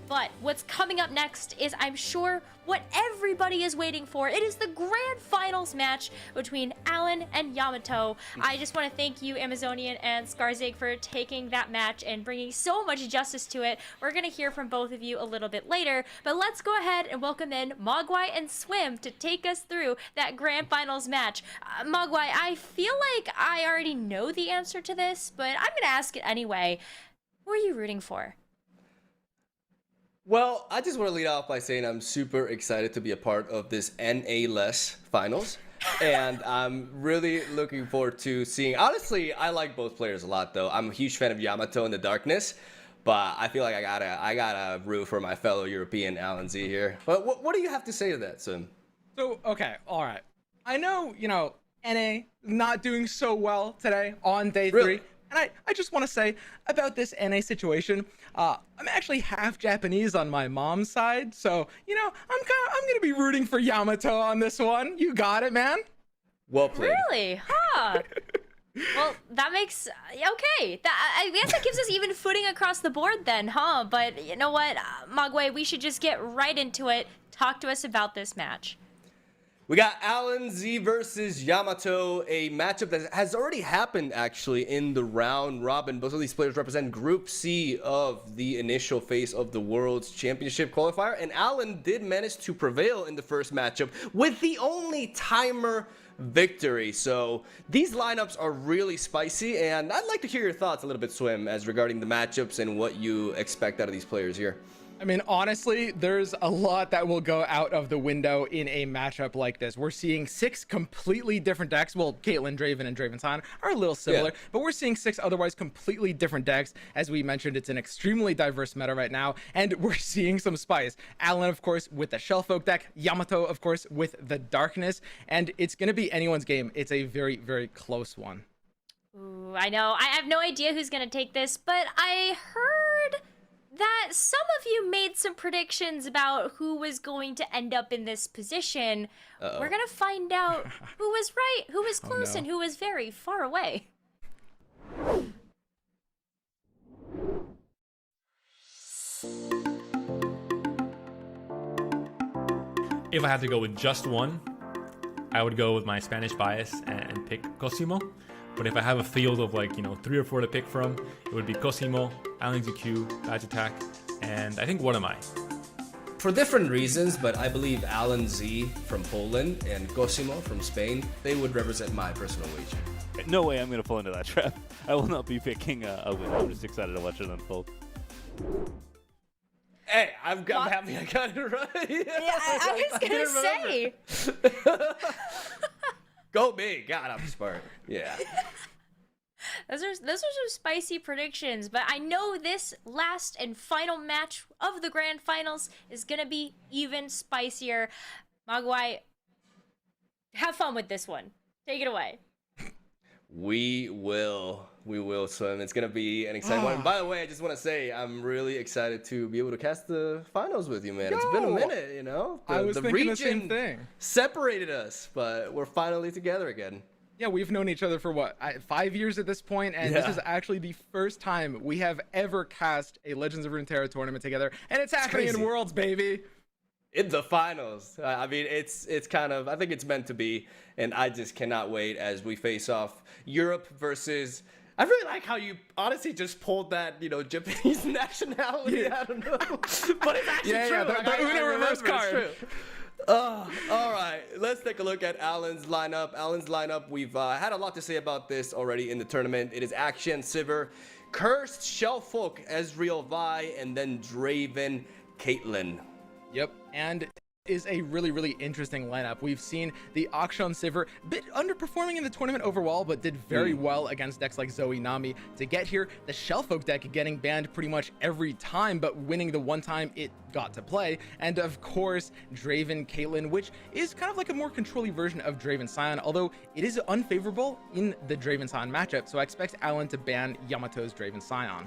But what's coming up next is, I'm sure, what everybody is waiting for. It is the grand finals match between Alan and Yamato. I just want to thank you, Amazonian and Skarzig, for taking that match and bringing so much justice to it. We're going to hear from both of you a little bit later, but let's go ahead and welcome in Mogwai and Swim to take us through that grand finals match. Mogwai, I feel like I already know the answer to this, but I'm going to ask it anyway. Who are you rooting for? Well, I just want to lead off by saying I'm super excited to be a part of this NA-less finals. And I'm really looking forward to seeing... Honestly, I like both players a lot, though. I'm a huge fan of Yamato in the darkness, but I feel like I gotta root for my fellow European AlanZ here. But what do you have to say to that, Sim? So, okay, all right. I know, NA not doing so well today on day 3. And I just want to say about this NA situation, I'm actually half Japanese on my mom's side, so I'm gonna be rooting for Yamato on this one. You got it, man. Well played. Really? Huh. Well, that makes okay. I guess that gives us even footing across the board then, huh? But you know what, Mogwai, we should just get right into it. Talk to us about this match. We got AlanZ versus Yamato, a matchup that has already happened actually in the round robin. Both of these players represent Group C of the initial phase of the World's Championship qualifier, and Alan did manage to prevail in the first matchup with the only timer victory. So these lineups are really spicy, and I'd like to hear your thoughts a little bit, Swim, as regarding the matchups and what you expect out of these players here. I mean, honestly, there's a lot that will go out of the window in a matchup like this. We're seeing 6 completely different decks. Well, Caitlyn, Draven, and Draven Sion are a little similar, but we're seeing 6 otherwise completely different decks. As we mentioned, it's an extremely diverse meta right now, and we're seeing some spice. Alan, of course, with the Shellfolk deck. Yamato, of course, with the Darkness, and it's going to be anyone's game. It's a very, very close one. Ooh, I know. I have no idea who's going to take this, but I heard that some of you made some predictions about who was going to end up in this position. We're going to find out who was right, who was close, and who was very far away. If I had to go with just one, I would go with my Spanish bias and pick Cosimo. But if I have a field of 3 or 4 to pick from, it would be Cosimo, AlanZQ, Badge Attack, and I think What Am I? For different reasons, but I believe AlanZ from Poland and Cosimo from Spain, they would represent my personal wager. No way I'm going to fall into that trap. I will not be picking a winner. I'm just excited to watch it unfold. Hey, I'm happy I got it right. Yeah, I was going to say. Go me. God, I'm smart. Yeah. Those are some spicy predictions, but I know this last and final match of the grand finals is going to be even spicier. Mogwai, have fun with this one. Take it away. We will, Swim. It's going to be an exciting one. And by the way, I just want to say I'm really excited to be able to cast the finals with you, man. It's been a minute, I was thinking the same thing. Separated us, but we're finally together again. Yeah, we've known each other for 5 years at this point, and this is actually the first time we have ever cast a Legends of Runeterra tournament together, and it's happening in Worlds, baby. In the finals. I mean, it's kind of, I think it's meant to be, and I just cannot wait as we face off Europe versus... I really like how you honestly just pulled that, Japanese nationality. I don't know, but it's actually true. Yeah, the Uno reverse card. All right, let's take a look at Alan's lineup. We've had a lot to say about this already in the tournament. It is Akshan, Sivir, Cursed, Shellfolk, Ezreal, Vi, and then Draven, Caitlyn. Yep, and is a really, really interesting lineup. We've seen the Akshan Sivir a bit underperforming in the tournament overall, but did very well against decks like Zoe, Nami. To get here, the Shellfolk deck getting banned pretty much every time, but winning the one time it got to play. And of course, Draven, Caitlyn, which is kind of like a more controlly version of Draven Sion, although it is unfavorable in the Draven Sion matchup, so I expect Alan to ban Yamato's Draven Sion.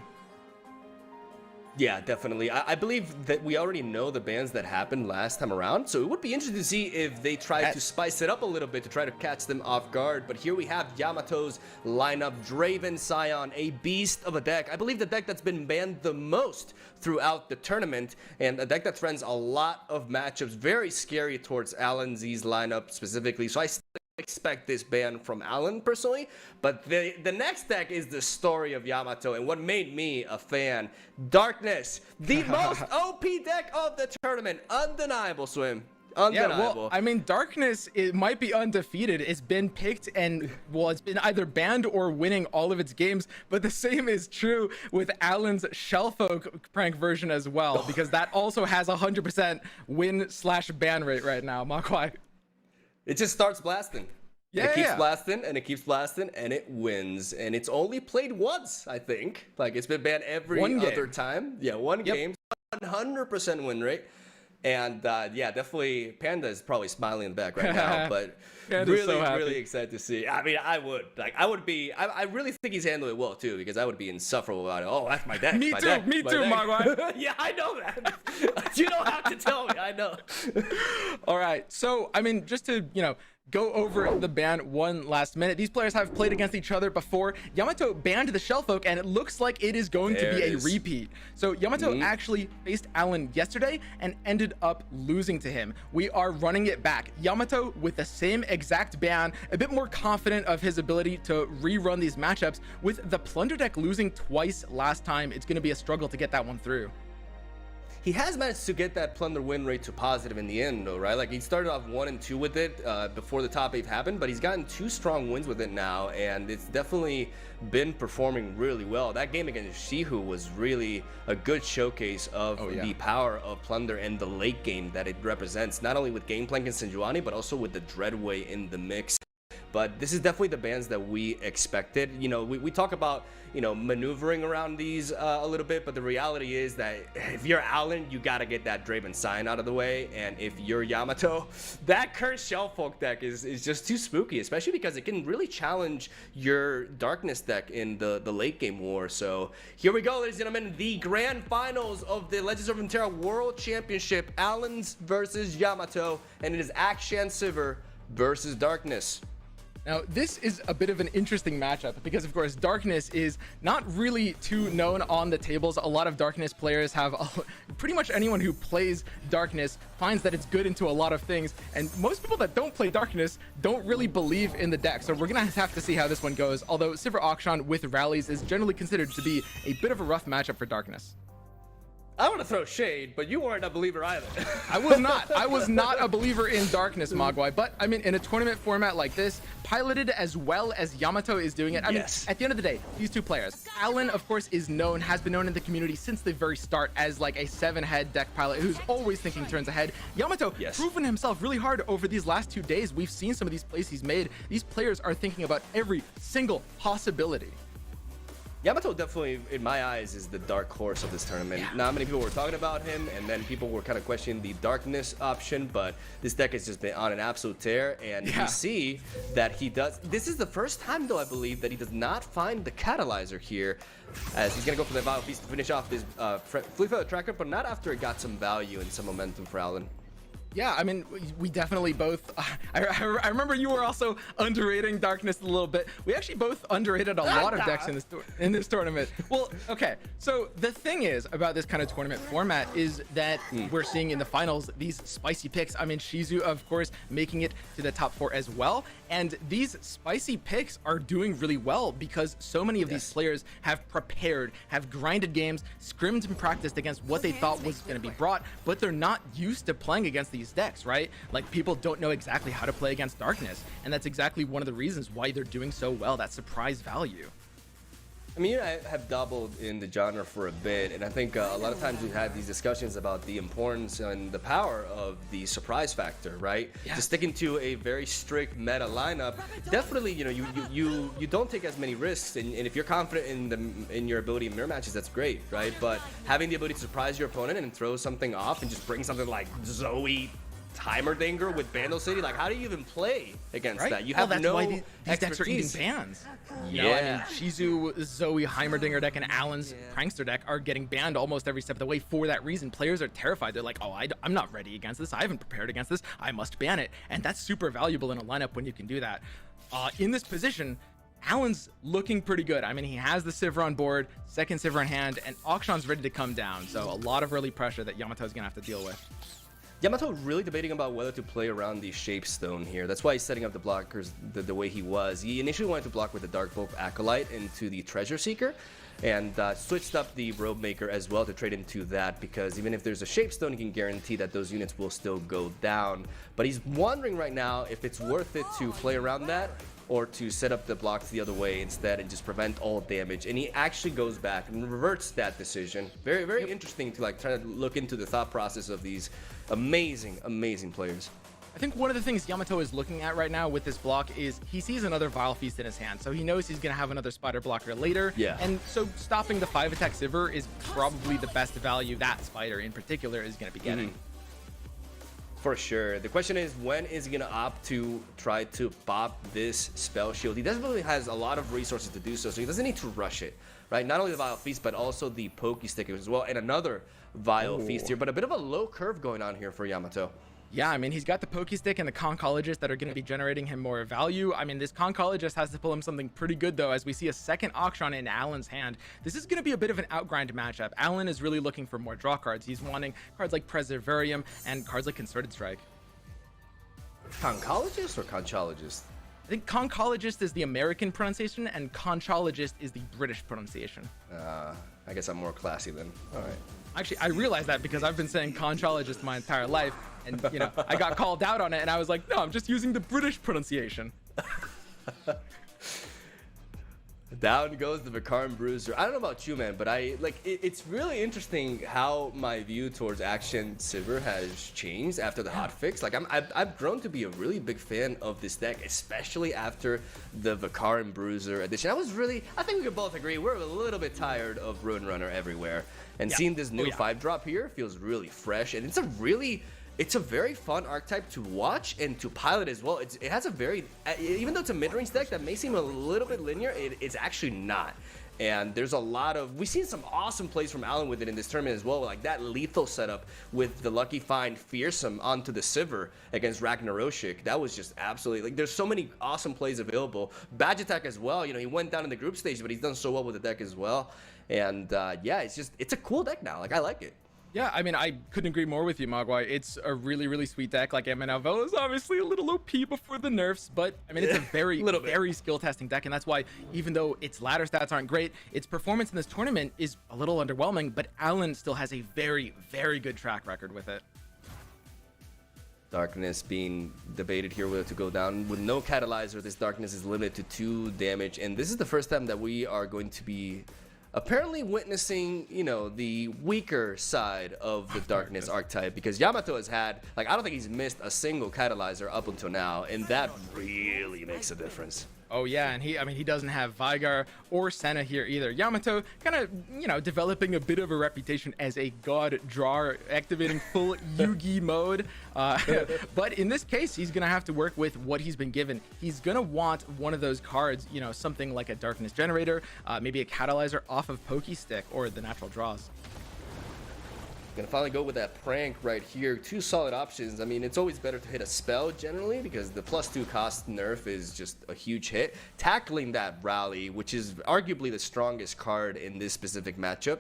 Yeah, definitely. I believe that we already know the bans that happened last time around, so it would be interesting to see if they try to spice it up a little bit to try to catch them off guard. But here we have Yamato's lineup, Draven, Scion, a beast of a deck. I believe the deck that's been banned the most throughout the tournament, and a deck that threatens a lot of matchups, very scary towards AlanZ's lineup specifically. So I still expect this ban from Alan personally, but the next deck is the story of Yamato, and what made me a fan. Darkness, the most OP deck of the tournament, undeniable, Swim. Undeniable. Yeah, well, I mean, Darkness, it might be undefeated. It's been picked and, well, it's been either banned or winning all of its games, but the same is true with Alan's Shellfolk prank version as well, because that also has 100% win/ban rate right now, Makwai. It just starts blasting. Yeah, it keeps blasting, and it keeps blasting, and it wins. And it's only played once, I think. Like, it's been banned every other time. Yeah, one game. 100% win rate. And yeah, definitely Panda is probably smiling in the back right now, but really excited to see. I mean, I really think he's handling it well too, because I would be insufferable about it. Oh, that's my deck. Me too, Makwai. Yeah, I know that. You don't have to tell me, I know. All right, so I mean, just to, you know, go over the ban one last minute. These players have played against each other before. Yamato banned the Shellfolk, and it looks like it is going to be a repeat. So Yamato actually faced Alan yesterday and ended up losing to him. We are running it back. Yamato with the same exact ban, a bit more confident of his ability to rerun these matchups. With the Plunder deck losing twice last time, it's going to be a struggle to get that one through. He has managed to get that Plunder win rate to positive in the end, though, right? Like, he started off 1 and 2 with it before the top 8 happened, but he's gotten 2 strong wins with it now, and it's definitely been performing really well. That game against Shihu was really a good showcase of the power of Plunder and the late game that it represents, not only with Gangplank and Sejuani, but also with the Dreadway in the mix. But this is definitely the bans that we expected. You know, we talk about, you know, maneuvering around these a little bit, but the reality is that if you're Alan, you got to get that Draven sign out of the way. And if you're Yamato, that Cursed Shellfolk deck is just too spooky, especially because it can really challenge your Darkness deck in the late game war. So here we go, ladies and gentlemen, the grand finals of the Legends of Runeterra World Championship, Alan's versus Yamato, and it is Akshan Sivir versus Darkness. Now, this is a bit of an interesting matchup because, of course, Darkness is not really too known on the tables. A lot of Darkness players have, pretty much anyone who plays Darkness finds that it's good into a lot of things. And most people that don't play Darkness don't really believe in the deck. So we're going to have to see how this one goes. Although Sivir Akshan with rallies is generally considered to be a bit of a rough matchup for Darkness. I want to throw shade, but you weren't a believer either. I was not. I was not a believer in Darkness, Mogwai. But, I mean, in a tournament format like this, piloted as well as Yamato is doing it, I mean, at the end of the day, these two players, Alan, of course, has been known in the community since the very start as, like, a 7-head deck pilot who's always thinking turns ahead. Yamato, proven himself really hard over these last 2 days. We've seen some of these plays he's made. These players are thinking about every single possibility. Yamato definitely, in my eyes, is the dark horse of this tournament. Not many people were talking about him, and then people were kind of questioning the Darkness option, but this deck has just been on an absolute tear, and you see that he does. This is the first time, though, I believe, that he does not find the Catalyzer here, as he's going to go for the Vile Beast to finish off this Fleet Feather Tracker, but not after it got some value and some momentum for Alan. Yeah, I mean, we definitely both. I remember you were also underrating Darkness a little bit. We actually both underrated a lot of decks in this tournament. Well, okay. So the thing is about this kind of tournament format is that we're seeing in the finals these spicy picks. I mean, Shizu, of course, making it to the top 4 as well. And these spicy picks are doing really well because so many of these players have prepared, have grinded games, scrimmed and practiced against what they thought was going to be brought, but they're not used to playing against these decks, right? Like, people don't know exactly how to play against Darkness, and that's exactly one of the reasons why they're doing so well, that surprise value. I mean, I have dabbled in the genre for a bit, and I think a lot of times we've had these discussions about the importance and the power of the surprise factor, right? Just sticking to a very strict meta lineup, definitely, you know, you don't take as many risks, and if you're confident in your ability in mirror matches, that's great, right? But having the ability to surprise your opponent and throw something off and just bring something like Zoe Heimerdinger with Bandle City. Like, how do you even play against that? You have that's no why these decks are eating expertise. bans. Yeah. You know, I mean, Shizu, Zoe, Heimerdinger deck, and Alan's Prankster deck are getting banned almost every step of the way for that reason. Players are terrified. They're like, oh, I'm not ready against this. I haven't prepared against this. I must ban it. And that's super valuable in a lineup when you can do that. In this position, Alan's looking pretty good. I mean, he has the Sivir on board, second Sivir in hand, and Akshan's ready to come down. So a lot of early pressure that Yamato's going to have to deal with. Yamato really debating about whether to play around the Shapestone here. That's why he's setting up the blockers the way he was. He initially wanted to block with the Dark Bolt Acolyte into the Treasure Seeker, and switched up the Robe Maker as well to trade into that, because even if there's a Shapestone, he can guarantee that those units will still go down. But he's wondering right now if it's worth it to play around that, or to set up the blocks the other way instead and just prevent all damage. And he actually goes back and reverts that decision. Very, very interesting to like try to look into the thought process of these amazing players. I think one of the things Yamato is looking at right now with this block is he sees another Vile Feast in his hand, so he knows he's going to have another Spider blocker later. Yeah. And so stopping the 5-attack Sivir is probably the best value that Spider in particular is going to be getting. For sure. The question is, when is he going to opt to try to pop this Spell Shield? He definitely has a lot of resources to do so he doesn't need to rush it, right? Not only the Vile Feast, but also the Pokey Stick as well, and another Vile Feast here, but a bit of a low curve going on here for Yamato. Yeah, I mean, he's got the Pokestick and the Concologist that are going to be generating him more value. I mean, this Concologist has to pull him something pretty good, though, as we see a second Akshan in Alan's hand. This is going to be a bit of an outgrind matchup. Alan is really looking for more draw cards. He's wanting cards like Preservarium and cards like Concerted Strike. Conchologist or Conchologist? I think Concologist is the American pronunciation and Conchologist is the British pronunciation. I guess I'm more classy then. All right. Actually, I realized that because I've been saying Conchologist my entire life, and you know, I got called out on it, and I was like, no, I'm just using the British pronunciation. Down goes the Vikaran Bruiser. I don't know about you, man, but it's really interesting how my view towards Action Sivir has changed after the hotfix. Like I've grown to be a really big fan of this deck, especially after the Vikaran Bruiser edition. I think we could both agree we're a little bit tired of Rune Runner everywhere, and seeing this new 5-drop here feels really fresh, and it's a very fun archetype to watch and to pilot as well. It has a very, even though it's a mid-range deck that may seem a little bit linear, it's actually not. And there's a lot of, we've seen some awesome plays from Alan with it in this tournament as well, like that lethal setup with the Lucky Find Fearsome onto the Sivir against Ragnaroshik. That was just absolutely, like, there's so many awesome plays available. Badge Attack as well, you know, he went down in the group stage, but he's done so well with the deck as well. And yeah, it's a cool deck now. Like, I like it. Yeah, I mean, I couldn't agree more with you, Mogwai. It's a really, really sweet deck. Like, Emanalvel is obviously a little OP before the nerfs, but I mean, it's a very skill-testing deck, and that's why, even though its ladder stats aren't great, its performance in this tournament is a little underwhelming, but Alan still has a very, very good track record with it. Darkness being debated here whether to go down. With no Catalyzer, this Darkness is limited to 2 damage, and this is the first time that we are going to be apparently witnessing, you know, the weaker side of the Darkness archetype, because Yamato has had, like, I don't think he's missed a single Catalyzer up until now, and that really makes a difference. Oh yeah, and he doesn't have Vigar or Senna here either. Yamato kind of, you know, developing a bit of a reputation as a god drawer, activating full Yugi mode. But in this case, he's gonna have to work with what he's been given. He's gonna want one of those cards, you know, something like a Darkness Generator, maybe a Catalyzer off of Pokestick or the natural draws. Gonna finally go with that prank right here. 2 solid options. I mean, it's always better to hit a spell generally because the +2 cost nerf is just a huge hit. Tackling that rally, which is arguably the strongest card in this specific matchup,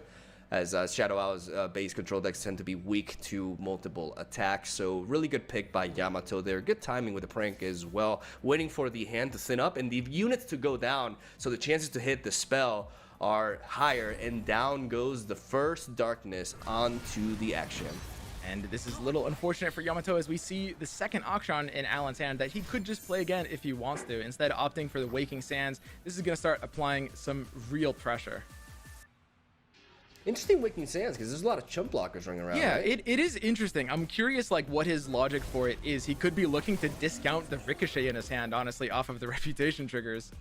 as Shadow Owl's base control decks tend to be weak to multiple attacks. So really good pick by Yamato there. Good timing with the prank as well. Waiting for the hand to thin up and the units to go down, so the chances to hit the spell are higher, and down goes the first Darkness onto the Action. And this is a little unfortunate for Yamato as we see the second Akshan in Alan's hand that he could just play again if he wants to, instead of opting for the Waking Sands. This is going to start applying some real pressure. Interesting Waking Sands, because there's a lot of chump blockers running around. Yeah, right? it is interesting. I'm curious like what his logic for it is. He could be looking to discount the Ricochet in his hand, honestly, off of the reputation triggers.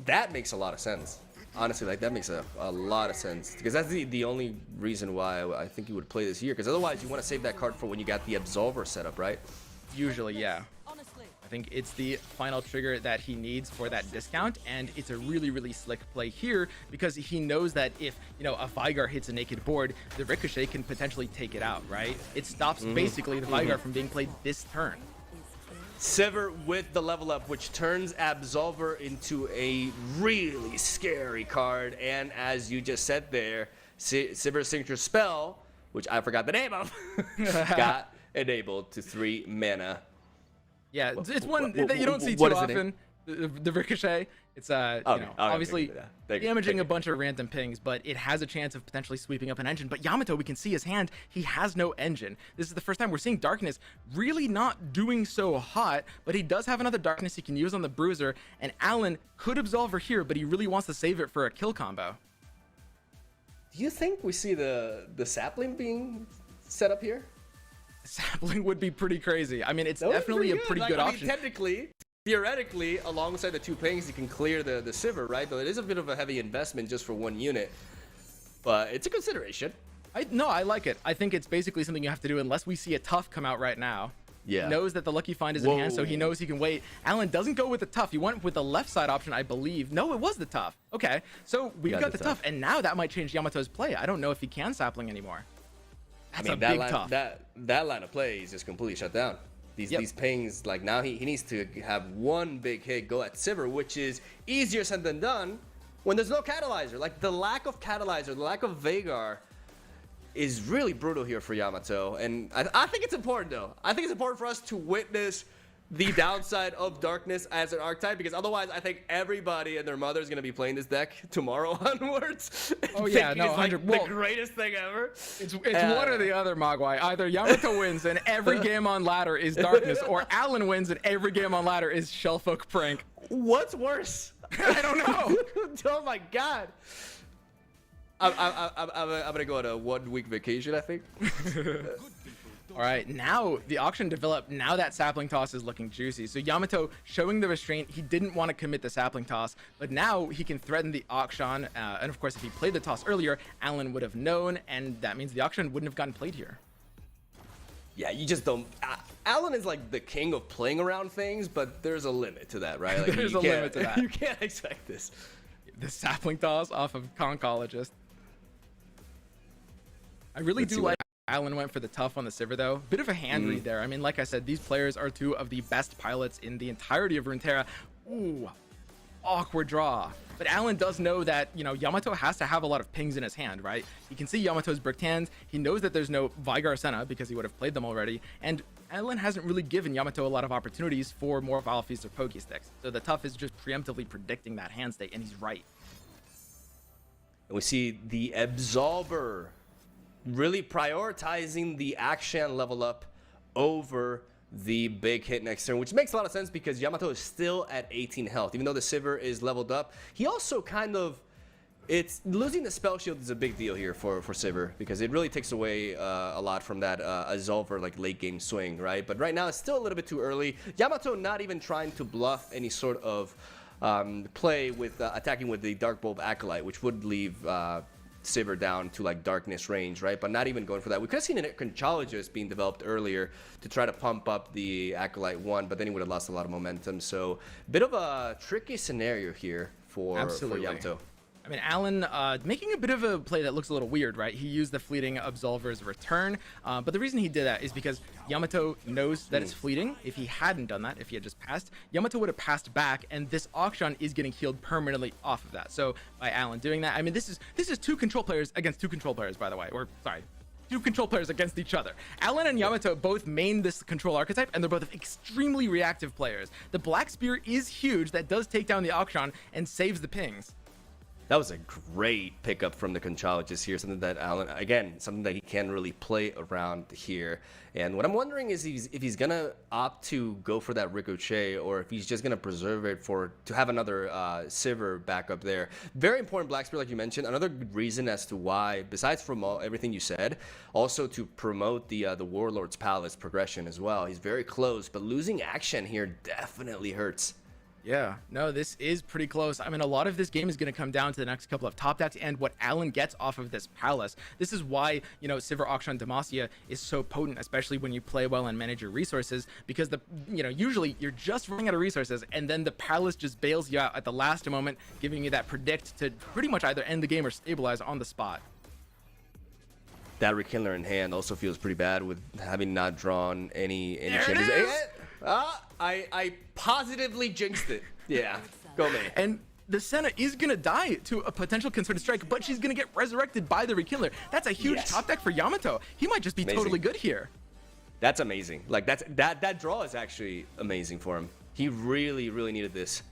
That makes a lot of sense. honestly, like that makes a lot of sense because that's the only reason why I think you would play this here. Because otherwise, you want to save that card for when you got the Absolver set up, right? Usually, yeah. I think it's the final trigger that he needs for that discount, and it's a really, really slick play here because he knows that if, you know, a Vigar hits a naked board, the Ricochet can potentially take it out, right? It stops basically the Vigar from being played this turn. Sivir with the level up, which turns Absolver into a really scary card, and as you just said there, Sivir's signature spell, which I forgot the name of, got enabled to 3 mana. Yeah, it's one that you don't see too often. The Ricochet. It's obviously damaging a bunch of random pings, but it has a chance of potentially sweeping up an engine. But Yamato, we can see his hand. He has no engine. This is the first time we're seeing Darkness really not doing so hot, but he does have another Darkness he can use on the Bruiser, and Alan could Absolver here, but he really wants to save it for a kill combo. Do you think we see the sapling being set up here? Sapling would be pretty crazy. I mean, it's definitely a pretty good option. I mean, theoretically, alongside the 2 pings, you can clear the Sivir, right? But it is a bit of a heavy investment just for 1 unit. But it's a consideration. I like it. I think it's basically something you have to do unless we see a tough come out right now. Yeah. He knows that the Lucky Find is in hand, so he knows he can wait. Alan doesn't go with the tough. He went with the left side option, I believe. No, it was the tough. Okay, so we got the tough, and now that might change Yamato's play. I don't know if he can sapling anymore. That's a big tough. That line of play is just completely shut down. These pings, like now he needs to have 1 big hit go at Sivir, which is easier said than done when there's no catalyzer. Like the lack of catalyzer, the lack of Vagar is really brutal here for Yamato. And I think it's important though. I think it's important for us to witness the downside of Darkness as an archetype, because otherwise I think everybody and their mother is going to be playing this deck tomorrow onwards. Oh yeah, no, it's like the greatest thing ever. It's one or the other, Mogwai. Either Yamato wins and every game on ladder is Darkness, or Alan wins and every game on ladder is Shellfolk Prank. What's worse? I don't know. Oh my god. I'm gonna go on a 1-week vacation, I think. All right, now the auction developed. Now that sapling toss is looking juicy. So Yamato showing the restraint. He didn't want to commit the sapling toss, but now he can threaten the auction. And of course, if he played the toss earlier, Alan would have known, and that means the auction wouldn't have gotten played here. Yeah, you just don't. Alan is like the king of playing around things, but there's a limit to that, right? Like, there's a limit to that. You can't expect this. The sapling toss off of Concologist. I really do like Alan went for the tough on the Sivir though. Bit of a hand read there. I mean, like I said, these players are 2 of the best pilots in the entirety of Runeterra. Ooh, awkward draw. But Alan does know that, you know, Yamato has to have a lot of pings in his hand, right? He can see Yamato's bricked hands. He knows that there's no Vigar Senna because he would have played them already. And Alan hasn't really given Yamato a lot of opportunities for more Vile Feast or Pokey Sticks. So the tough is just preemptively predicting that hand state, and he's right. And we see the Absolver really prioritizing the action level up over the big hit next turn, which makes a lot of sense because Yamato is still at 18 health. Even though the Sivir is leveled up, he also kind of, it's losing the spell shield is a big deal here for Sivir because it really takes away a lot from that Absolver like late game swing, right? But right now it's still a little bit too early. Yamato not even trying to bluff any sort of play with attacking with the Dark Bulb Acolyte, which would leave Sivir down to like Darkness range, right? But not even going for that. We could have seen a Conchologist being developed earlier to try to pump up the Acolyte 1, but then he would have lost a lot of momentum. So bit of a tricky scenario here for Yamato. I mean, Alan making a bit of a play that looks a little weird, right? He used the fleeting Absolver's return, but the reason he did that is because Yamato knows that it's fleeting. If he hadn't done that, if he had just passed, Yamato would have passed back, and this auction is getting healed permanently off of that. So by Alan doing that, I mean, this is 2 control players against 2 control players, by the way, or sorry, 2 control players against each other. Alan and Yamato both main this control archetype, and they're both extremely reactive players. The Black Spear is huge. That does take down the auction and saves the pings. That was a great pickup from the Conchologist here. Something that Alan, again, something that he can really play around here. And what I'm wondering is if he's going to opt to go for that Ricochet or if he's just going to preserve it to have another Sivir back up there. Very important Black Spear, like you mentioned. Another good reason as to why, besides from everything you said, also to promote the Warlord's Palace progression as well. He's very close, but losing action here definitely hurts. Yeah, no, this is pretty close. I mean, a lot of this game is going to come down to the next couple of top decks and what Alan gets off of this Palace. This is why, you know, Sivir, Akshan, Demacia is so potent, especially when you play well and manage your resources, because usually you're just running out of resources and then the Palace just bails you out at the last moment, giving you that predict to pretty much either end the game or stabilize on the spot. That Rekindler in hand also feels pretty bad with having not drawn any changes. I positively jinxed it. Yeah, go man. And the Senna is going to die to a potential concerted strike, but she's going to get resurrected by the Rekindler. That's a huge top deck for Yamato. He might just be totally good here. That's amazing. Like that draw is actually amazing for him. He really, really needed this.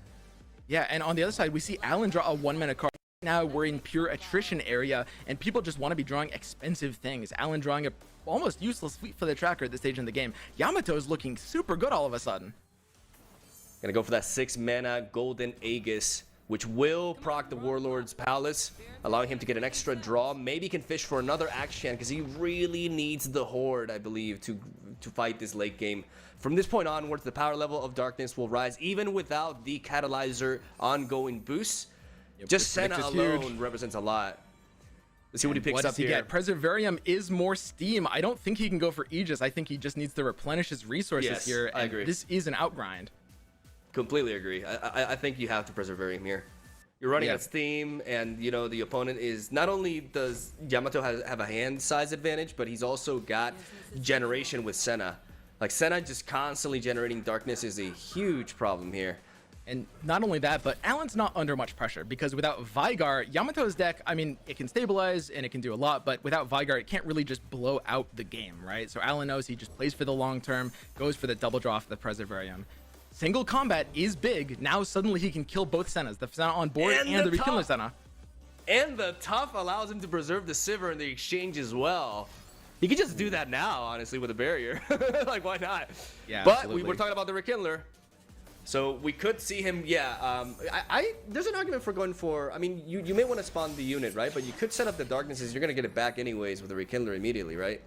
Yeah, and on the other side, we see Alan draw a 1-mana card. Now we're in pure attrition area, and people just want to be drawing expensive things. Alan drawing a almost useless fleet for the tracker at this stage in the game. Yamato is looking super good all of a sudden. Gonna go for that 6-mana Golden Aegis, which will proc the Warlord's Palace, allowing him to get an extra draw. Maybe he can fish for another action because he really needs the Horde, I believe, to fight this late game. From this point onwards, the power level of Darkness will rise even without the Catalyzer ongoing boost. Yep, just Senna alone represents a lot. Let's see what he picks up here. Preservarium is more steam. I don't think he can go for Aegis. I think he just needs to replenish his resources here. I agree. This is an outgrind. Completely agree. I think you have to Preservarium here. You're running a theme, and you know the opponent is not only does Yamato have a hand size advantage, but he's also got generation with Senna. Like Senna just constantly generating darkness is a huge problem here. And not only that, but Alan's not under much pressure because without Vygar, Yamato's deck, I mean, it can stabilize and it can do a lot, but without Vygar, it can't really just blow out the game, right? So Alan knows he just plays for the long term, goes for the double draw for the Preservarium. Single combat is big. Now suddenly he can kill both Sennas, the Senna on board and the Rekindler Senna. And the tough allows him to preserve the Sivir in the exchange as well. He could just do that now, honestly, with a barrier. Like, why not? Yeah, but we were talking about the Rekindler. So we could see him, there's an argument for going for, I mean, you may want to spawn the unit, right? But you could set up the darknesses, you're going to get it back anyways with the Rekindler immediately, right?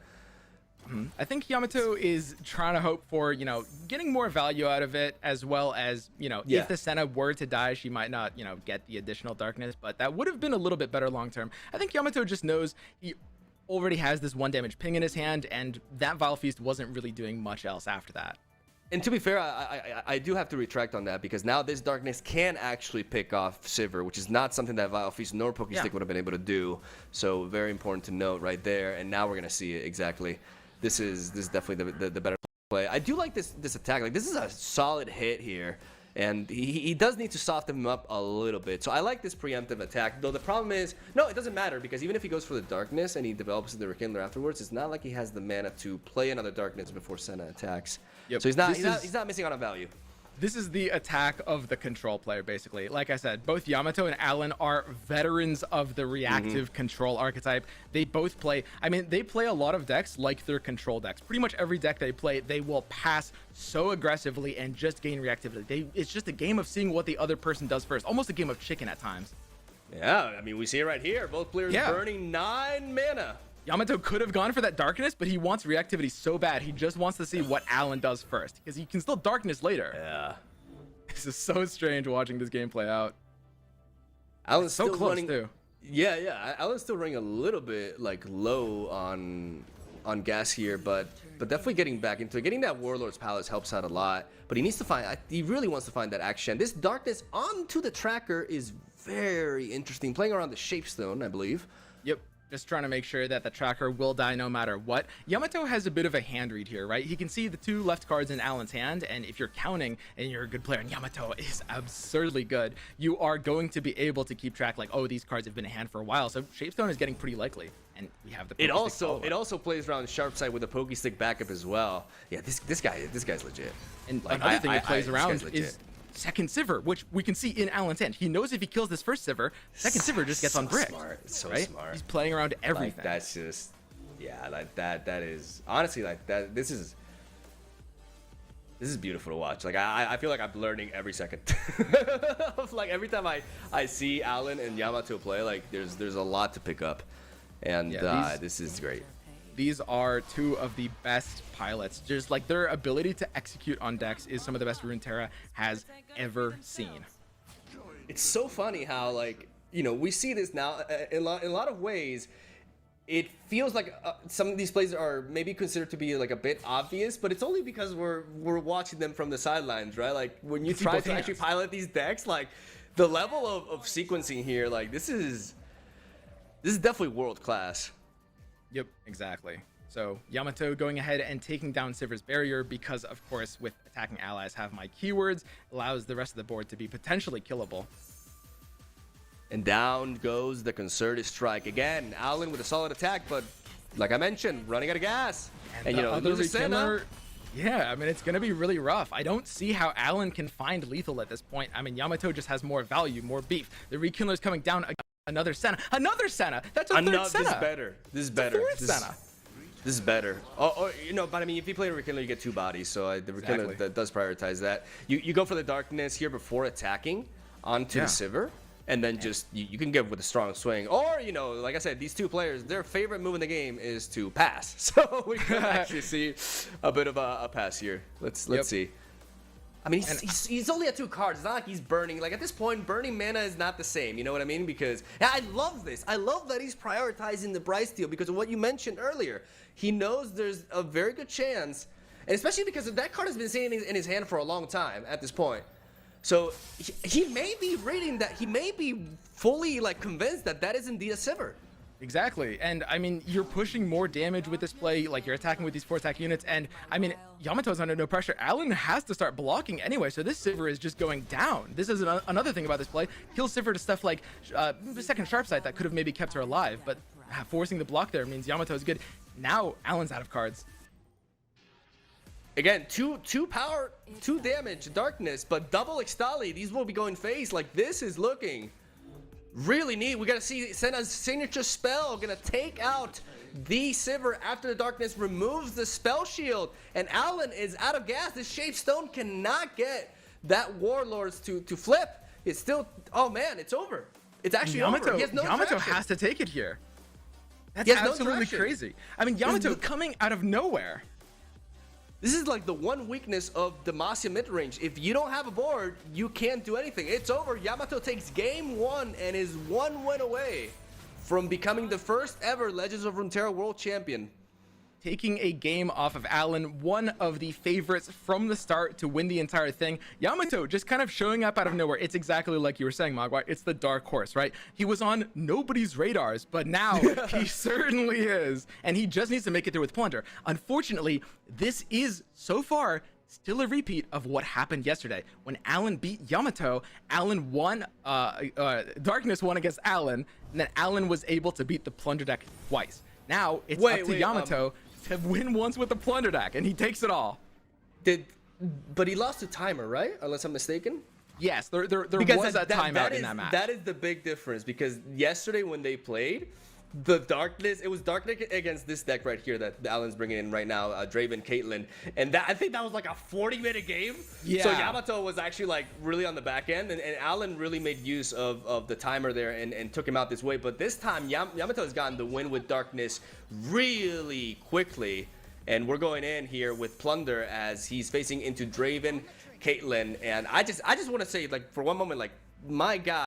I think Yamato is trying to hope for, you know, getting more value out of it, as well as, you know, if the Senna were to die, she might not, you know, get the additional darkness, but that would have been a little bit better long term. I think Yamato just knows he already has this 1 damage ping in his hand, and that Vile Feast wasn't really doing much else after that. And to be fair, I do have to retract on that because now this darkness can actually pick off Sivir, which is not something that Vile Feast nor Pokestick would have been able to do. So very important to note right there. And now we're gonna see it exactly. This is definitely the better play. I do like this attack. Like this is a solid hit here, and he does need to soften him up a little bit. So I like this preemptive attack. Though the problem is, no, it doesn't matter because even if he goes for the darkness and he develops the Rekindler afterwards, it's not like he has the mana to play another darkness before Senna attacks. Yep. So he's not missing out on value. This is the attack of the control player, basically. Like I said, both Yamato and Alan are veterans of the reactive control archetype. They both play, I mean, they play a lot of decks like their control decks. Pretty much every deck they play, they will pass so aggressively and just gain reactivity. It's just a game of seeing what the other person does first. Almost a game of chicken at times. Yeah, I mean, we see it right here. Both players burning 9 mana. Yamato could have gone for that darkness, but he wants reactivity so bad. He just wants to see what Alan does first, because he can still darkness later. Yeah. This is so strange watching this game play out. Alan's so still close running, too. Yeah. Alan's still running a little bit like low on gas here, but definitely getting back into it. Getting that Warlord's Palace helps out a lot, but he needs to find. He really wants to find that action. This darkness onto the tracker is very interesting. Playing around the Shapestone, I believe. Yep. Just trying to make sure that the tracker will die no matter what. Yamato has a bit of a hand read here, right? He can see the 2 left cards in Alan's hand, and if you're counting and you're a good player, and Yamato is absurdly good, you are going to be able to keep track like, oh, these cards have been in hand for a while. So Shapestone is getting pretty likely, and we have the Pokestick it also plays around sharp side with the Pokestick backup as well. Yeah, this guy's legit. And like, another thing he plays around is second Sivir, which we can see in Alan's hand. He knows if he kills this first Sivir, second Sivir just gets on brick. So right? smart. He's playing around everything. Like, that's just, like that is honestly like that. This is beautiful to watch. Like I feel like I'm learning every second. Like every time I see Alan and Yamato play, like there's a lot to pick up, and this is great. these are two of the best pilots. Just like their ability to execute on decks is some of the best Runeterra has ever seen. It's so funny how, like, you know, we see this now in a lot of ways. It feels like some of these plays are maybe considered to be like a bit obvious, but it's only because we're watching them from the sidelines, right? Like when you try to actually pilot these decks, like the level of sequencing here, like this is definitely world class. Yep, exactly. So Yamato going ahead and taking down Sivir's barrier because, of course, with attacking allies have my keywords, allows the rest of the board to be potentially killable. And down goes the concerted strike. Again, Alan with a solid attack, but like I mentioned, running out of gas. And you know, other lose a Senna. Yeah, I mean, it's going to be really rough. I don't see how Alan can find lethal at this point. I mean, Yamato just has more value, more beef. The Rekindler's coming down. Another Senna. Another Senna. That's a third Senna. This is better. This is better. Fourth Senna. This is better. Oh, you know, but I mean, if you play a Rekindler, you get two bodies. So the Rekindler that does prioritize that. You go for the darkness here before attacking onto the Sivir. And then just, you can get with a strong swing. Or, you know, like I said, these two players, their favorite move in the game is to pass. So we can actually see a bit of a pass here. Let's see. I mean, he's only at 2 cards. It's not like he's burning. Like, at this point, burning mana is not the same. You know what I mean? Because, yeah, I love this. I love that he's prioritizing the Bryce deal because of what you mentioned earlier. He knows there's a very good chance, and especially because that card has been sitting in his hand for a long time at this point. So he may be reading that. He may be fully like convinced that that is indeed a Sivir. Exactly. And I mean, you're pushing more damage with this play. Like, you're attacking with these 4 attack units. And I mean, Yamato's under no pressure. Alan has to start blocking anyway. So this Sivir is just going down. This is another thing about this play. Kills Sivir to stuff like the second sharp sight that could have maybe kept her alive. But forcing the block there means Yamato is good. Now Alan's out of cards. Again, two power, 2 damage, darkness, but double Ixtali. These will be going face. Like, this is looking really neat. We gotta see Senna's signature spell gonna take out the Sivir after the darkness removes the spell shield, and Alan is out of gas. This Shaped Stone cannot get that Warlords to flip. It's still, oh man, it's over. It's actually over. He has no Yamato traction. has to take it here. That's absolutely crazy. I mean, Yamato coming out of nowhere. This is like the one weakness of Demacia mid-range. If you don't have a board, you can't do anything. It's over. Yamato takes game 1 and is 1 win away from becoming the first ever Legends of Runeterra World Champion. Taking a game off of Alan, one of the favorites from the start to win the entire thing. Yamato just kind of showing up out of nowhere. It's exactly like you were saying, Mogwai. It's the dark horse, right? He was on nobody's radars, but now he certainly is. And he just needs to make it through with Plunder. Unfortunately, this is, so far, still a repeat of what happened yesterday. When Alan beat Yamato, Alan won, Darkness won against Alan, and then Alan was able to beat the Plunder deck twice. Now, it's up to Yamato to win once with the Plunder deck, and he takes it all. But he lost to Timer, right? Unless I'm mistaken? Yes, there was a timeout in that match. That is the big difference, because yesterday when they played, the darkness, it was darkness against this deck right here that Alan's bringing in right now, Draven, Caitlyn, and I think that was like a 40-minute game. Yeah. So Yamato was actually like really on the back end, and Alan really made use of the timer there and took him out this way. But this time Yamato has gotten the win with darkness really quickly, and we're going in here with Plunder as he's facing into Draven, Caitlyn, and I just want to say, like, for one moment, like, my God.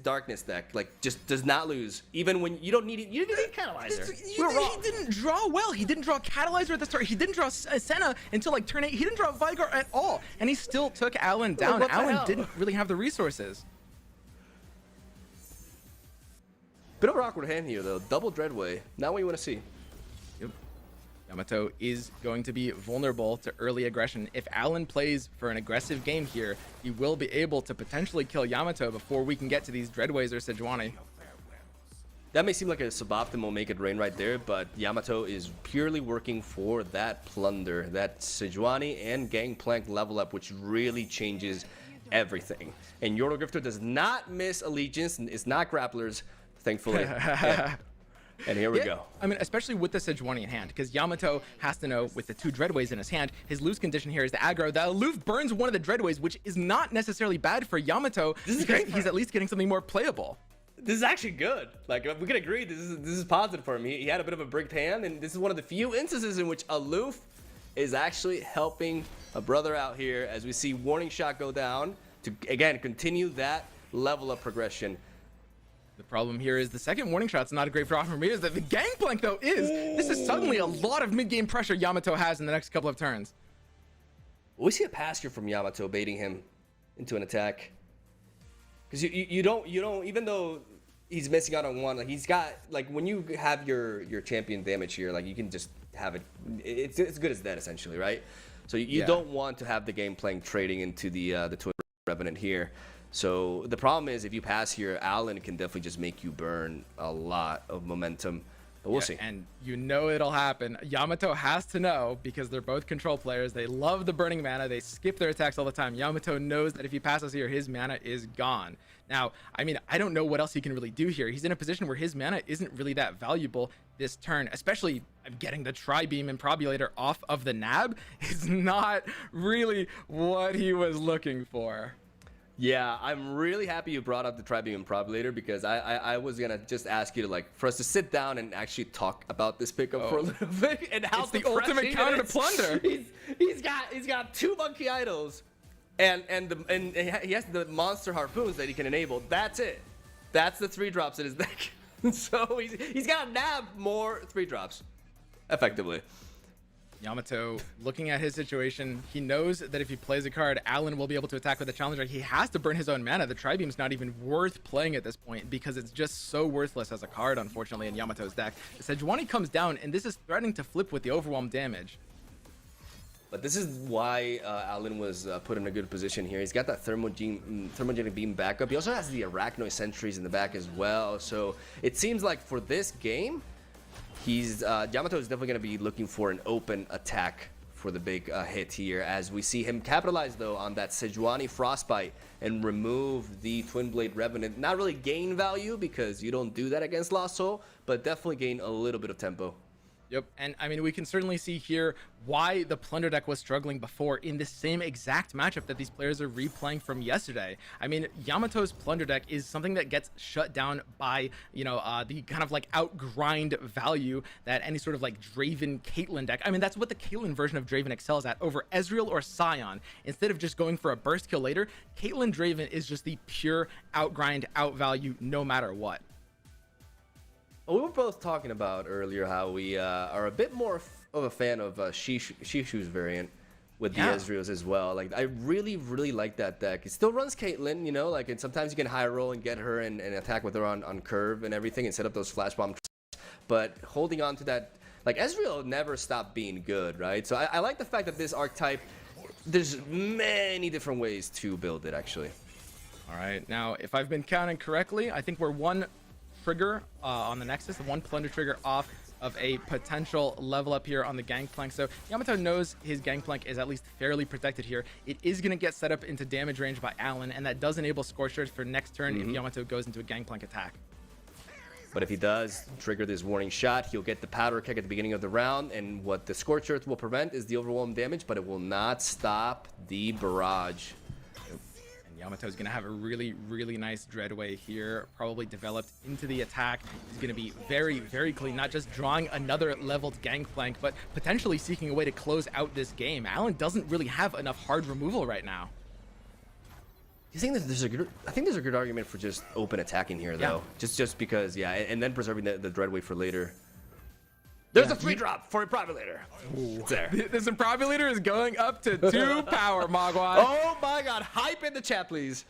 Darkness deck like just does not lose even when you don't need it. You didn't need Catalyzer. He didn't draw well. He didn't draw Catalyzer at the start. He didn't draw Senna until like turn 8. He didn't draw Vigar at all, and he still took Alan down. Alan didn't really have the resources. Bit of an awkward hand here though. Double Dreadway. Not what you want to see. Yep. Yamato is going to be vulnerable to early aggression. If Alan plays for an aggressive game here, he will be able to potentially kill Yamato before we can get to these Dreadways or Sejuani. That may seem like a suboptimal make it rain right there, but Yamato is purely working for that Plunder, that Sejuani and Gangplank level up, which really changes everything. And Yordle Grifter does not miss Allegiance, and it's not grapplers, thankfully. Yeah. And here we go. I mean, especially with the Sejuani in hand, because Yamato has to know with the 2 Dreadways in his hand, his lose condition here is the aggro. The aloof burns one of the Dreadways, which is not necessarily bad for Yamato because he's at least getting something more playable. this is actually good. Like, we can agree this is positive for him. He had a bit of a bricked hand, and this is one of the few instances in which Aloof is actually helping a brother out here as we see warning shot go down to, again, continue that level of progression. The problem here is the second warning shot's not a great draw for me. Is that the gangplank though is this is suddenly a lot of mid-game pressure Yamato has in the next couple of turns. We see a pass here from Yamato baiting him into an attack. Because you don't even though he's missing out on one, like he's got, like, when you have your champion damage here, like you can just have it. It's as good as dead essentially, right? So you don't want to have the game playing trading into the Twin Revenant here. So the problem is if you pass here, Alan can definitely just make you burn a lot of momentum. But we'll see. And you know it'll happen. Yamato has to know because they're both control players. They love the burning mana. They skip their attacks all the time. Yamato knows that if he passes here, his mana is gone. Now, I mean, I don't know what else he can really do here. He's in a position where his mana isn't really that valuable this turn, especially getting the Tri-Beam and Probulator off of the nab is not really what he was looking for. Yeah, I'm really happy you brought up the Tri-Beam and Probulator because I was gonna just ask you to, like, for us to sit down and actually talk about this pickup for a little bit and how it's the ultimate counter to plunder. He's got 2 monkey idols, and he has the monster harpoons that he can enable. That's it. That's the 3-drops in his deck. So he's got to nab more 3-drops, effectively. Yamato, looking at his situation, he knows that if he plays a card, Alan will be able to attack with a challenger. He has to burn his own mana. The Tri-Beam's not even worth playing at this point because it's just so worthless as a card, unfortunately, in Yamato's deck. The Sejuani comes down, and this is threatening to flip with the Overwhelm damage. But this is why Alan was put in a good position here. He's got that Thermogenic Beam backup. He also has the Arachnoid Sentries in the back as well. So it seems like for this game, Yamato is definitely going to be looking for an open attack for the big hit here, as we see him capitalize though on that Sejuani Frostbite and remove the Twin Blade Revenant. Not really gain value because you don't do that against Lost Soul, but definitely gain a little bit of tempo. Yep, and I mean, we can certainly see here why the Plunder deck was struggling before in the same exact matchup that these players are replaying from yesterday. I mean, Yamato's Plunder deck is something that gets shut down by, you know, the kind of like outgrind value that any sort of like Draven Caitlyn deck. I mean, that's what the Caitlyn version of Draven excels at over Ezreal or Sion. Instead of just going for a burst kill later, Caitlyn Draven is just the pure outgrind, outvalue no matter what. We were both talking about earlier how we are a bit more of a fan of Shishu's variant with the Ezreals as well. Like, I really like that deck. It still runs Caitlyn, you know, like, and sometimes you can high roll and get her and attack with her on curve and everything and set up those flash bomb traps. But holding on to that, like, Ezreal never stopped being good, right? So I like the fact that this archetype, there's many different ways to build it, actually. All right, now, if I've been counting correctly, I think we're one trigger on the Nexus, one plunder trigger off of a potential level up here on the Gangplank. So Yamato knows his Gangplank is at least fairly protected here. It is going to get set up into damage range by Alan, and that does enable Scorched Earth for next turn if Yamato goes into a Gangplank attack. But if he does trigger this warning shot, he'll get the powder keg at the beginning of the round, and what the Scorched Earth will prevent is the overwhelm damage, but it will not stop the barrage. Yamato's going to have a really nice Dreadway here, probably developed into the attack. He's going to be very clean, not just drawing another leveled Gangplank, but potentially seeking a way to close out this game. Alan doesn't really have enough hard removal right now. You think there's a good? I think there's a good argument for just open attacking here, though. Just because, and then preserving the Dreadway for later. There's a 3-drop for a Probulator. It's there. This Probulator is going up to 2 power, Mogwai. Oh my god, hype in the chat, please.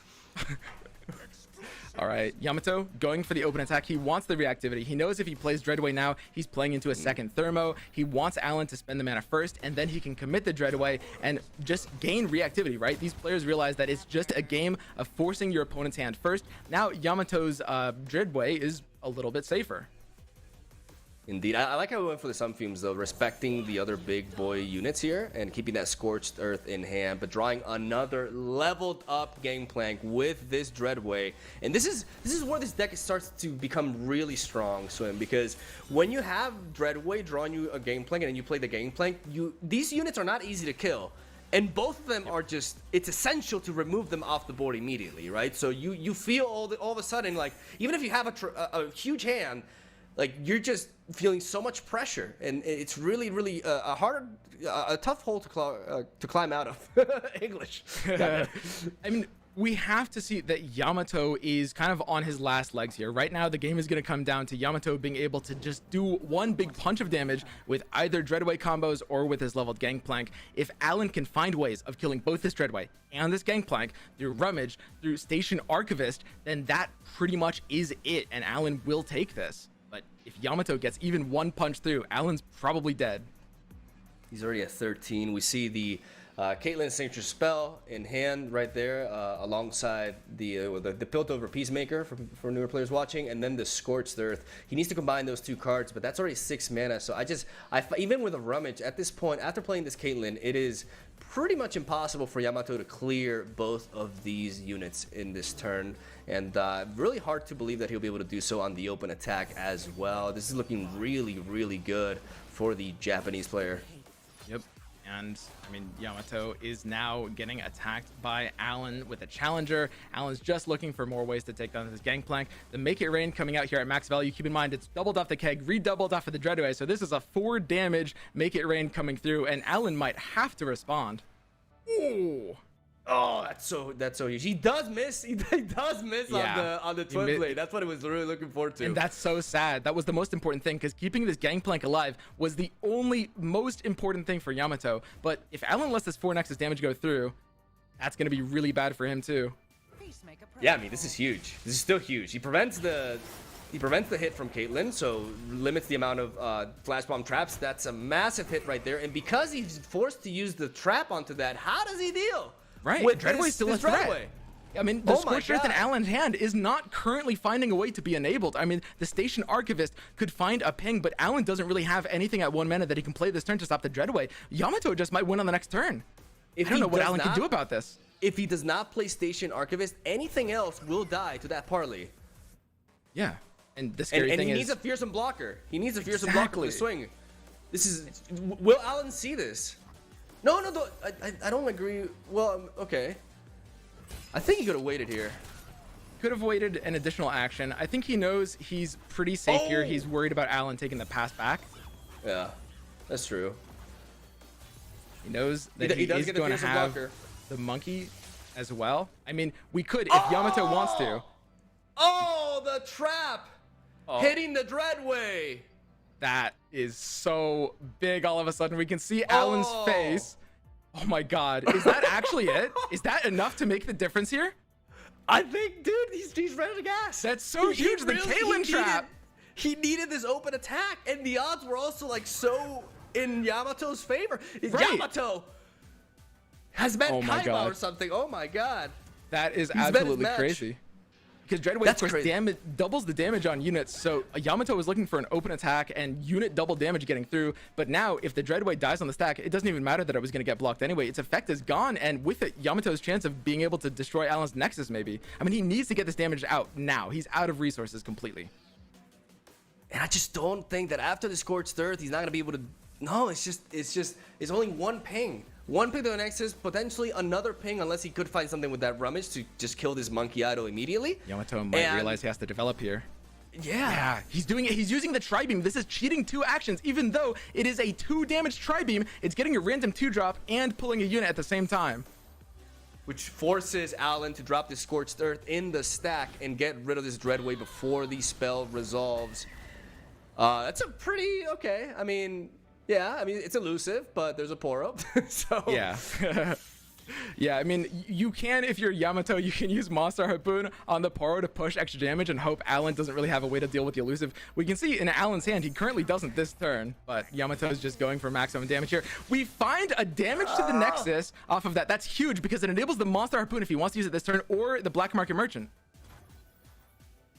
All right, Yamato going for the open attack. He wants the reactivity. He knows if he plays Dreadway now, he's playing into a second Thermo. He wants Alan to spend the mana first, and then he can commit the Dreadway and just gain reactivity, right? These players realize that it's just a game of forcing your opponent's hand first. Now Yamato's Dreadway is a little bit safer. Indeed. I like how we went for the Sunfumes, though, respecting the other big boy units here and keeping that Scorched Earth in hand, but drawing another leveled up Gangplank with this Dreadway. And this is where this deck starts to become really strong, Swim, because when you have Dreadway drawing you a Gangplank and then you play the Gangplank, these units are not easy to kill. And both of them are just, it's essential to remove them off the board immediately, right? So you feel all of a sudden, like, even if you have a huge hand, like, you're just feeling so much pressure. And it's really, really a tough hole to climb out of. English. I mean, we have to see that Yamato is kind of on his last legs here. Right now, the game is going to come down to Yamato being able to just do one big punch of damage with either Dreadway combos or with his leveled Gangplank. If Alan can find ways of killing both this Dreadway and this Gangplank through Rummage, through Station Archivist, then that pretty much is it, and Alan will take this. But if Yamato gets even one punch through, Alan's probably dead. He's already at 13. We see the Caitlyn's signature spell in hand right there, alongside the Piltover Peacemaker for newer players watching, and then the Scorched Earth. He needs to combine those two cards, but that's already 6 mana. So even with a Rummage at this point, after playing this Caitlyn, it is pretty much impossible for Yamato to clear both of these units in this turn, and really hard to believe that he'll be able to do so on the open attack as well. This is looking really, really good for the Japanese player. Yep. And I mean, Yamato is now getting attacked by Alan with a challenger. Alan's just looking for more ways to take down this Gangplank. The Make It Rain coming out here at max value. Keep in mind, it's doubled off the keg, redoubled off of the Dreadway. So this is a 4 damage Make It Rain coming through, and Alan might have to respond. Ooh. Oh, that's so huge. He does miss. He does miss on the twin blade. That's what I was really looking forward to. And that's so sad. That was the most important thing, because keeping this Gangplank alive was the only most important thing for Yamato. But if Alan lets this 4 Nexus damage go through, that's going to be really bad for him too. Yeah, I mean, this is huge. This is still huge. He prevents the hit from Caitlyn, so limits the amount of flash bomb traps. That's a massive hit right there. And because he's forced to use the trap onto that, how does he deal? Right, with Dreadway's still a threat. I mean, the Scorched Earth in Alan's hand is not currently finding a way to be enabled. I mean, the Station Archivist could find a ping, but Alan doesn't really have anything at 1 mana that he can play this turn to stop the Dreadway. Yamato just might win on the next turn. I don't know what Alan can do about this. If he does not play Station Archivist, anything else will die to that parley. Yeah, and the scary thing is... And he needs a fearsome blocker. He needs a fearsome blocker to swing. This is... Will Alan see this? No, I don't agree. Well, okay. I think he could have waited here. Could have waited an additional action. I think he knows he's pretty safe here. He's worried about Alan taking the pass back. Yeah, that's true. He knows that he is going to have the monkey as well. I mean, we could, if Yamato wants to. Oh, the trap! Hitting the Dreadway! That is so big all of a sudden. We can see Alan's face. Oh my god. Is that actually it? Is that enough to make the difference here? I think, dude, he's ready to gas. That's so huge. The Caitlyn trap. He needed this open attack, and the odds were also like so in Yamato's favor. Right. Yamato has met Kaiba or something. Oh my god. That is absolutely crazy. Because Dreadway, of course, doubles the damage on units, so Yamato was looking for an open attack and unit double damage getting through, but now if the Dreadway dies on the stack, it doesn't even matter that it was going to get blocked anyway. Its effect is gone, and with it, Yamato's chance of being able to destroy Alan's Nexus, maybe. I mean, he needs to get this damage out now. He's out of resources completely. And I just don't think that after the Scorched Earth, he's not going to be able to... No, it's only one ping. One ping to the Nexus, potentially another ping, unless he could find something with that Rummage to just kill this Monkey Idol immediately. Yamato might realize he has to develop here. Yeah, he's doing it. He's using the Tri-Beam. This is cheating 2 actions, even though it is a 2 damage Tri-Beam. It's getting a random 2-drop and pulling a unit at the same time. Which forces Alan to drop the Scorched Earth in the stack and get rid of this Dreadway before the spell resolves. That's a pretty okay. I mean... Yeah, I mean, it's elusive, but there's a Poro. So yeah. Yeah, I mean, you can, if you're Yamato, you can use Monster Harpoon on the Poro to push extra damage and hope Alan doesn't really have a way to deal with the elusive. We can see in Alan's hand, he currently doesn't this turn, but Yamato is just going for maximum damage here. We find a damage to the Nexus off of that. That's huge because it enables the Monster Harpoon if he wants to use it this turn, or the Black Market Merchant.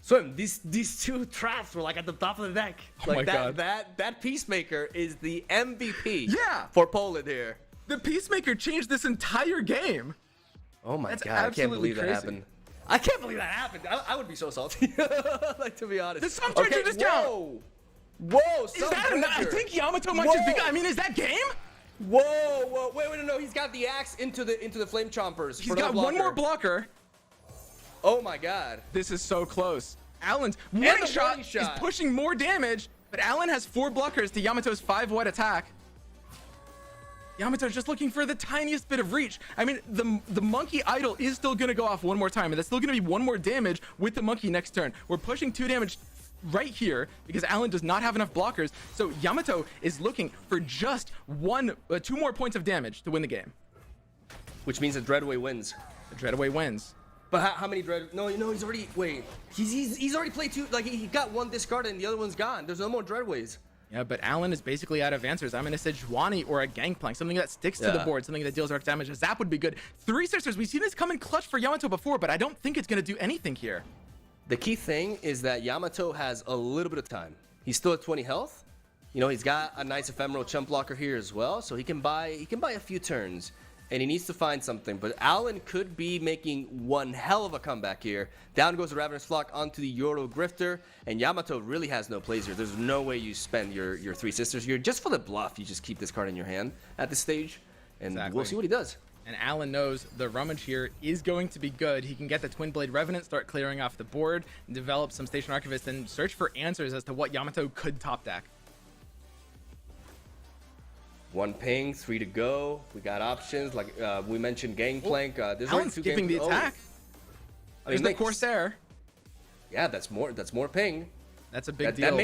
So these 2 traps were like at the top of the deck. Oh my god. That Peacemaker is the MVP for Poland here. The Peacemaker changed this entire game. Oh my god, I can't believe that happened. I can't believe that happened. I would be so salty. Like, to be honest. The Sun Treasure discount. Whoa, is that enough? I think Yamato might just be... I mean, is that game? Whoa, wait, no, he's got the axe into the flame chompers. He's got one more blocker. Oh my god. This is so close. Alan's warning shot is pushing more damage, but Alan has 4 blockers to Yamato's 5 white attack. Yamato's just looking for the tiniest bit of reach. I mean, the monkey idol is still gonna go off one more time, and that's still gonna be 1 more damage with the monkey next turn. We're pushing 2 damage right here because Alan does not have enough blockers. So Yamato is looking for just 2 more points of damage to win the game. Which means that Dreadway wins. The Dreadway wins. But how many Dread? No, he's already. Wait, he's already played 2. Like he got 1 discarded and the other one's gone. There's no more Dreadways. Yeah, but Alan is basically out of answers. I'm gonna say Juani or a Gangplank, something that sticks to the board, something that deals direct damage. A Zap would be good. 3 Sisters, we've seen this come in clutch for Yamato before, but I don't think it's gonna do anything here. The key thing is that Yamato has a little bit of time. He's still at 20 health. You know, he's got a nice ephemeral chump blocker here as well, so he can buy a few turns. And he needs to find something, but Alan could be making one hell of a comeback here. Down goes the Ravenous Flock onto the Yoro Grifter, and Yamato really has no plays here. There's no way you spend your 3 Sisters here. Just for the bluff, you just keep this card in your hand at this stage, and we'll see what he does. And Alan knows the Rummage here is going to be good. He can get the Twin Blade Revenant, start clearing off the board, develop some Station Archivist, and search for answers as to what Yamato could top deck. 1 ping, 3 to go. We got options like we mentioned Gangplank. There's Alan's skipping the attack. There's the Corsair. Yeah, that's more ping. That's a big deal.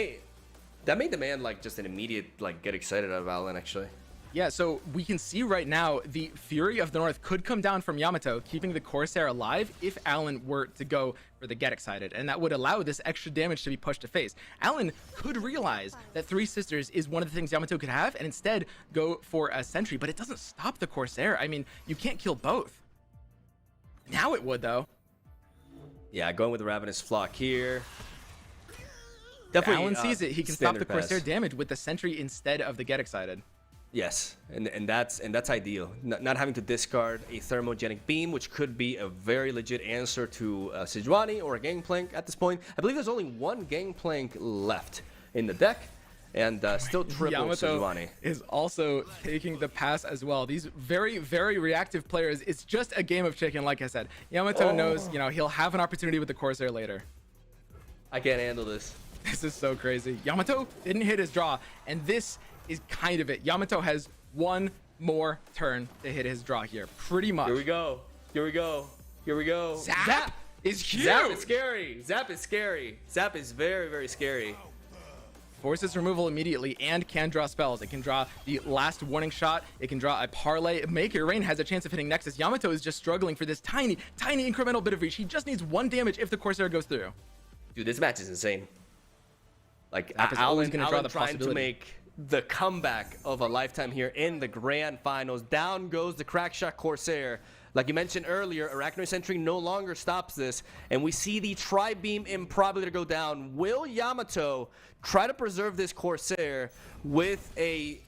That made the man like just an immediate like get excited out of Alan actually. Yeah, so we can see right now the Fury of the North could come down from Yamato, keeping the Corsair alive if Alan were to go for the Get Excited, and that would allow this extra damage to be pushed to face. Alan could realize that 3 Sisters is one of the things Yamato could have, and instead go for a Sentry, but it doesn't stop the Corsair. I mean, you can't kill both. Now it would, though. Yeah, going with the Ravenous Flock here. Definitely, Alan sees it. He can stop the Corsair damage with the Sentry instead of the Get Excited. Yes, and that's ideal. Not having to discard a Thermogenic Beam, which could be a very legit answer to Sejuani or a Gangplank at this point. I believe there's only 1 Gangplank left in the deck, and still triple Yamato Sejuani. is also taking the pass as well. These very, very reactive players, it's just a game of chicken, like I said. Yamato knows, you know, he'll have an opportunity with the Corsair later. I can't handle this. This is so crazy. Yamato didn't hit his draw, and this is kind of it. Yamato has 1 more turn to hit his draw here, pretty much. Here we go. Zap is huge. Zap is scary. Zap is very, very scary. Forces removal immediately and can draw spells. It can draw the last warning shot. It can draw a parlay. Make It Rain has a chance of hitting Nexus. Yamato is just struggling for this tiny incremental bit of reach. He just needs 1 damage if the Corsair goes through. Dude, this match is insane. Like, Alan trying to make the comeback of a lifetime here in the grand finals. Down goes the Crackshot Corsair. Like you mentioned earlier, Arachnoid Sentry no longer stops this, and we see the Tri-Beam improbably to go down. Will Yamato try to preserve this Corsair with a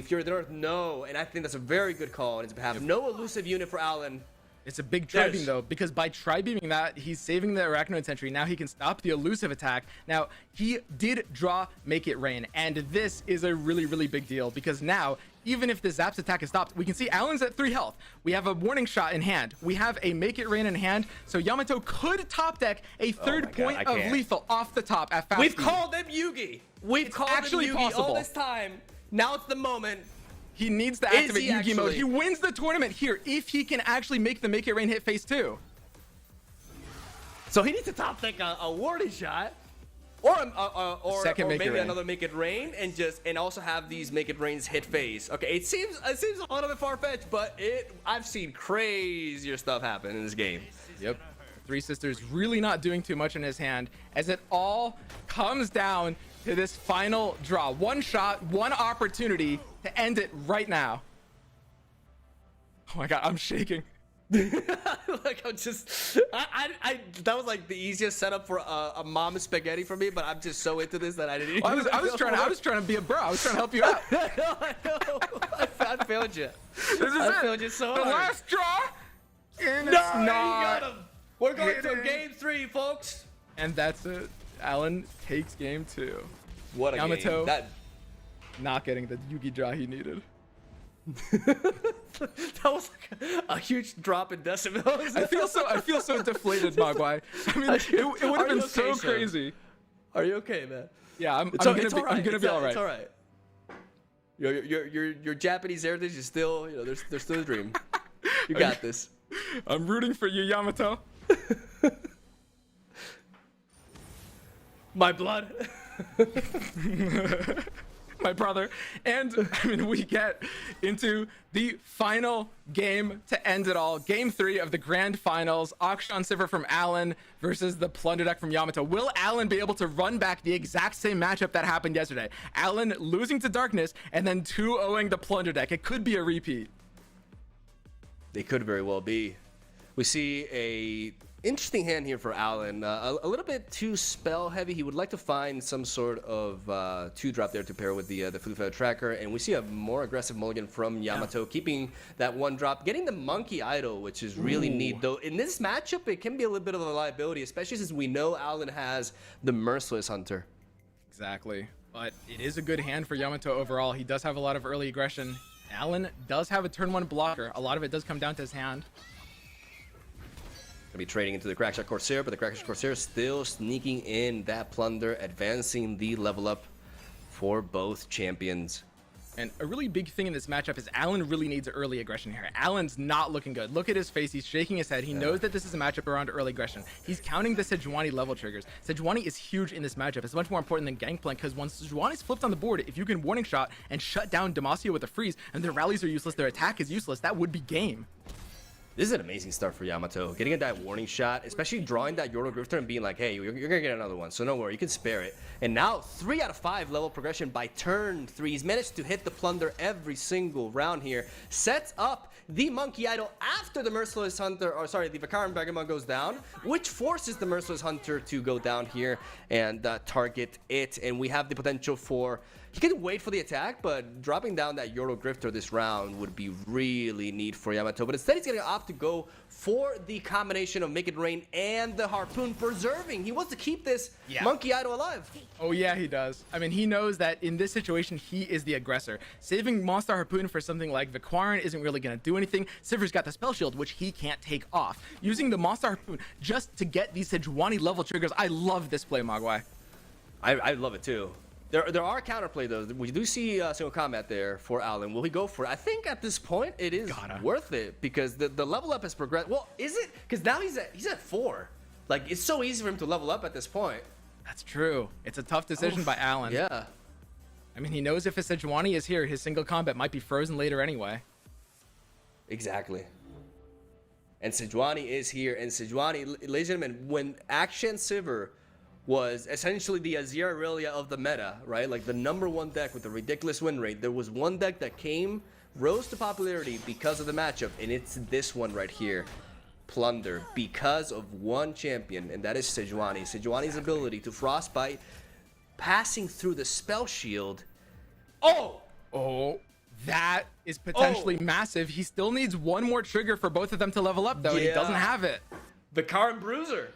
Fury of the North? No, and I think that's a very good call on his behalf. No elusive unit for Alan. It's a big Tri-Beam, though, because by Tri-Beaming that, he's saving the Arachnoid Sentry. Now he can stop the elusive attack. Now, he did draw Make It Rain, and this is a really, really big deal, because now, even if the Zap's attack is stopped, we can see Alan's at 3 health. We have a Warning Shot in hand. We have a Make It Rain in hand, so Yamato could top deck a 3rd point of lethal off the top at fast We've speed. called them Yugi. We've called them Yugi all this time. Now it's the moment. He needs to activate Yugi mode. He wins the tournament here if he can actually make the Make It Rain hit phase 2. So he needs to top deck a Warning Shot, or maybe another Make It Rain, and also have these Make It Rains hit phase. Okay, it seems a little bit far-fetched, but I've seen crazier stuff happen in this game. Yep. 3 Sisters really not doing too much in his hand as it all comes down to this final draw. 1 shot, 1 opportunity to end it right now. Oh my god, I'm shaking. Like I'm just, that was like the easiest setup for a mom spaghetti for me, but I'm just so into this that I didn't. I was trying to be a bro. I was trying to help you out. I know. I failed you. I failed you so hard. The last draw, and no, it's not. We're going to game 3, folks. And that's it. Alan takes game 2. What a Yamato game. not getting the Yugi draw he needed. That was like a huge drop in decibels. I feel so deflated, Mogwai. I mean, it would have been so Sam? crazy. Are you okay, man? Yeah, I'm It's gonna be all right. It's all right. Your Japanese heritage is still, there's still a dream. You got this. I'm rooting for you, Yamato. My blood. My brother. And I mean, we get into the final game to end it all. Game 3 of the grand finals. Akshan Sivir from Alan versus the Plunder Deck from Yamato. Will Alan be able to run back the exact same matchup that happened yesterday? Alan losing to Darkness and then 2-0ing the Plunder Deck. It could be a repeat. They could very well be. We see a interesting hand here for Alan. A little bit too spell heavy. He would like to find some sort of 2-drop there to pair with the Flu Feather Tracker. And we see a more aggressive mulligan from Yamato, keeping that 1-drop, getting the Monkey Idol, which is really neat. Though in this matchup, it can be a little bit of a liability, especially since we know Alan has the Merciless Hunter. Exactly. But it is a good hand for Yamato overall. He does have a lot of early aggression. Alan does have a turn 1 blocker. A lot of it does come down to his hand. Gonna be trading into the Crackshot Corsair, but the Crackshot Corsair still sneaking in that Plunder, advancing the level up for both champions. And a really big thing in this matchup is Alan really needs early aggression here. Alan's not looking good. Look at his face. He's shaking his head. He knows that this is a matchup around early aggression. He's counting the Sejuani level triggers. Sejuani is huge in this matchup. It's much more important than Gangplank because once Sejuani's flipped on the board, if you can warning shot and shut down Demacia with a freeze and their rallies are useless, their attack is useless, that would be game. This is an amazing start for Yamato. Getting that warning shot, especially drawing that Yordle Grifter and being like, hey, you're going to get another one, so don't worry, you can spare it. And now 3 out of 5 level progression by turn 3. He's managed to hit the Plunder every single round here. Sets up the Monkey Idol after the Merciless Hunter, or sorry, the Vikaran Bergamot goes down, which forces the Merciless Hunter to go down here and target it. And we have the potential for, he can wait for the attack, but dropping down that Yordle Grifter this round would be really neat for Yamato. But instead, he's going to opt to go for the combination of Make It Rain and the Harpoon, preserving. He wants to keep this Monkey Idol alive. Oh yeah, he does. I mean, he knows that in this situation, he is the aggressor. Saving Monster Harpoon for something like Vikaran isn't really going to do anything. Sivir's got the Spell Shield, which he can't take off. Using the Monster Harpoon just to get these Sejuani level triggers. I love this play, Mogwai. I love it too. There are counterplay though. We do see single combat there for Alan. Will he go for it? I think at this point it is worth it because the level up has progressed. Well, is it? Because now he's at 4. Like, it's so easy for him to level up at this point. That's true. It's a tough decision by Alan. Yeah. I mean, he knows if his Sejuani is here, his single combat might be frozen later anyway. Exactly. And Sejuani is here. And Sejuani, ladies and gentlemen, when Akshan Sivir was essentially the Azir Aurelia of the meta, right? Like the #1 deck with a ridiculous win rate. There was one deck that rose to popularity because of the matchup, and it's this one right here. Plunder, because of one champion, and that is Sejuani. Sejuani's ability to Frostbite, passing through the Spell Shield. Oh, that is potentially massive. He still needs one more trigger for both of them to level up, though. Yeah. He doesn't have it. Vikaran Bruiser.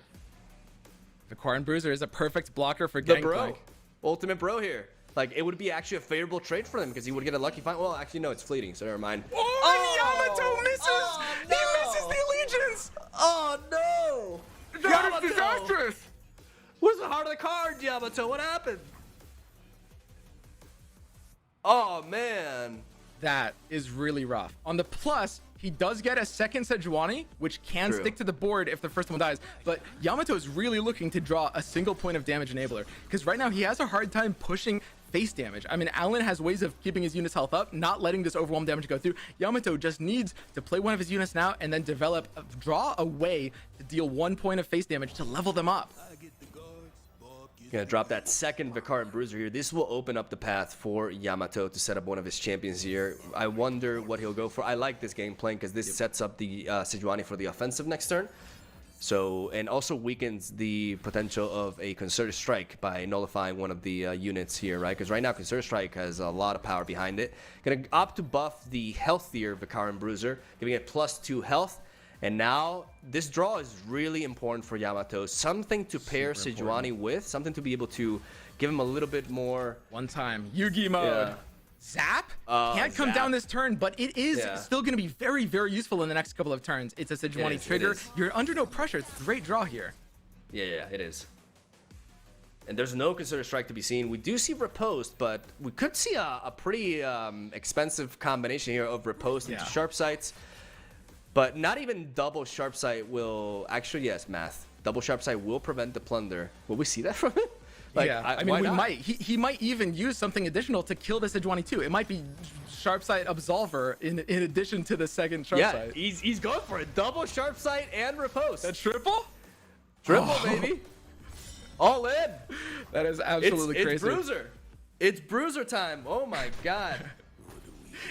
Vikaran Bruiser is a perfect blocker for the Gangplank. Bro. Ultimate bro here. Like, it would be actually a favorable trade for him because he would get a lucky find. Well, actually, no, it's fleeting, so never mind. Yamato misses! Oh, no. He misses the allegiance! Oh, no! That is disastrous! Where's the heart of the card, Yamato? What happened? Oh, man. That is really rough. On the plus, he does get a second Sejuani, which can stick to the board if the first one dies. But Yamato is really looking to draw a single point of damage enabler because right now he has a hard time pushing face damage. I mean, Alan has ways of keeping his units' health up, not letting this overwhelm damage go through. Yamato just needs to play one of his units now and then draw a way to deal 1 point of face damage to level them up. Gonna drop that second Vikaran Bruiser here. This will open up the path for Yamato to set up one of his champions here. I wonder what he'll go for. I like this game plan because this sets up the Sejuani for the offensive next turn. So, and also weakens the potential of a Concerted Strike by nullifying one of the units here, right? Because right now Concerted Strike has a lot of power behind it. Gonna opt to buff the healthier Vikaran Bruiser, giving it +2 health. And now, this draw is really important for Yamato. Something to pair Sejuani with, something to be able to give him a little bit more... One time, Yugi mode. Yeah. Zap Oh, can't come Zap. down this turn, but it is still going to be very, very useful in the next couple of turns. It's a Sejuani trigger. You're under no pressure. It's a great draw here. Yeah, it is. And there's no consider strike to be seen. We do see riposte, but we could see a pretty expensive combination here of riposte into sharp sights. But not even double sharp sight will actually, yes, math. Double sharp sight will prevent the plunder. Will we see that from it? Like, I mean, we might. He might even use something additional to kill the Sejuani too. It might be sharp sight absolver in addition to the second sharp sight. Yeah, he's going for it. Double sharp sight and riposte. A triple? Triple, baby. All in. That is absolutely crazy. It's Bruiser. It's Bruiser time. Oh my god.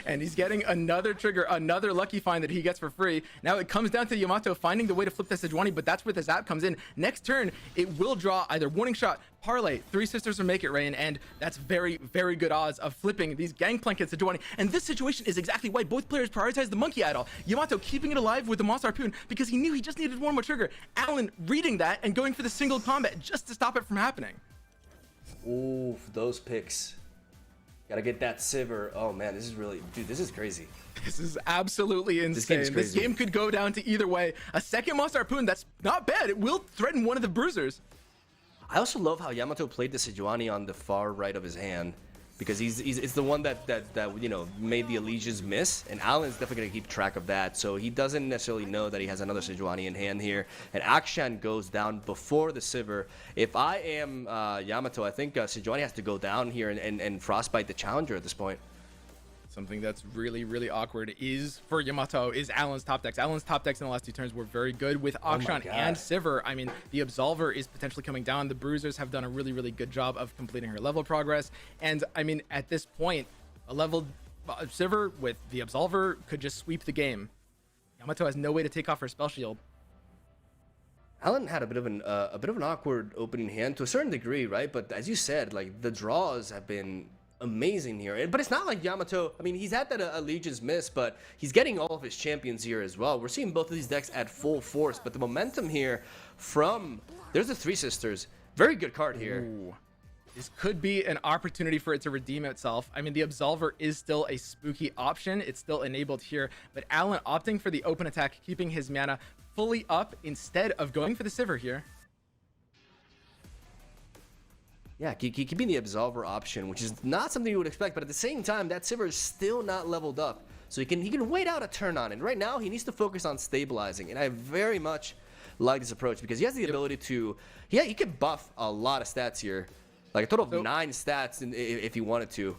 And he's getting another trigger, another lucky find that he gets for free. Now it comes down to Yamato finding the way to flip the Sejuani, but that's where the Zap comes in. Next turn, it will draw either Warning Shot, Parlay, Three Sisters, or Make It Rain, and that's very, very good odds of flipping these Gangplank and Sejuani. And this situation is exactly why both players prioritize the Monkey Idol. Yamato keeping it alive with the Monster Harpoon because he knew he just needed one more trigger. Alan reading that and going for the single combat just to stop it from happening. Ooh, those picks. Gotta get that Sivir. Oh man, this is really, dude, this is crazy. This is absolutely insane. This game could go down to either way. A second Monster Harpoon, that's not bad. It will threaten one of the Bruisers. I also love how Yamato played the Sejuani on the far right of his hand, because it's the one that you know made the Allegiance miss, and Alan's definitely gonna keep track of that, so he doesn't necessarily know that he has another Sejuani in hand here. And Akshan goes down before the Sivir. If I am Yamato, I think Sejuani has to go down here and frostbite the challenger at this point. Something that's really, really awkward is for Yamato is Alan's top decks. Alan's top decks in the last two turns were very good with Akshan and Sivir. I mean, the Absolver is potentially coming down. The Bruisers have done a really, really good job of completing her level progress. And I mean, at this point, a leveled Sivir with the Absolver could just sweep the game. Yamato has no way to take off her spell shield. Alan had a bit of an awkward opening hand to a certain degree, right? But as you said, like the draws have been amazing here. But it's not like Yamato, I mean, he's had that Allegiance miss, but he's getting all of his champions here as well. We're seeing both of these decks at full force, but the momentum here from, there's the Three Sisters. Very good card here. Ooh. This could be an opportunity for it to redeem itself. I mean, the Absolver is still a spooky option. It's still enabled here, but Alan opting for the open attack, keeping his mana fully up instead of going for the Sivir here. Yeah, keeping the Absolver option, which is not something you would expect, but at the same time, that Sivir is still not leveled up. So he can wait out a turn on it. Right now, he needs to focus on stabilizing, and I very much like this approach because he has the ability to, he can buff a lot of stats here. Like a total of 9 stats if he wanted to.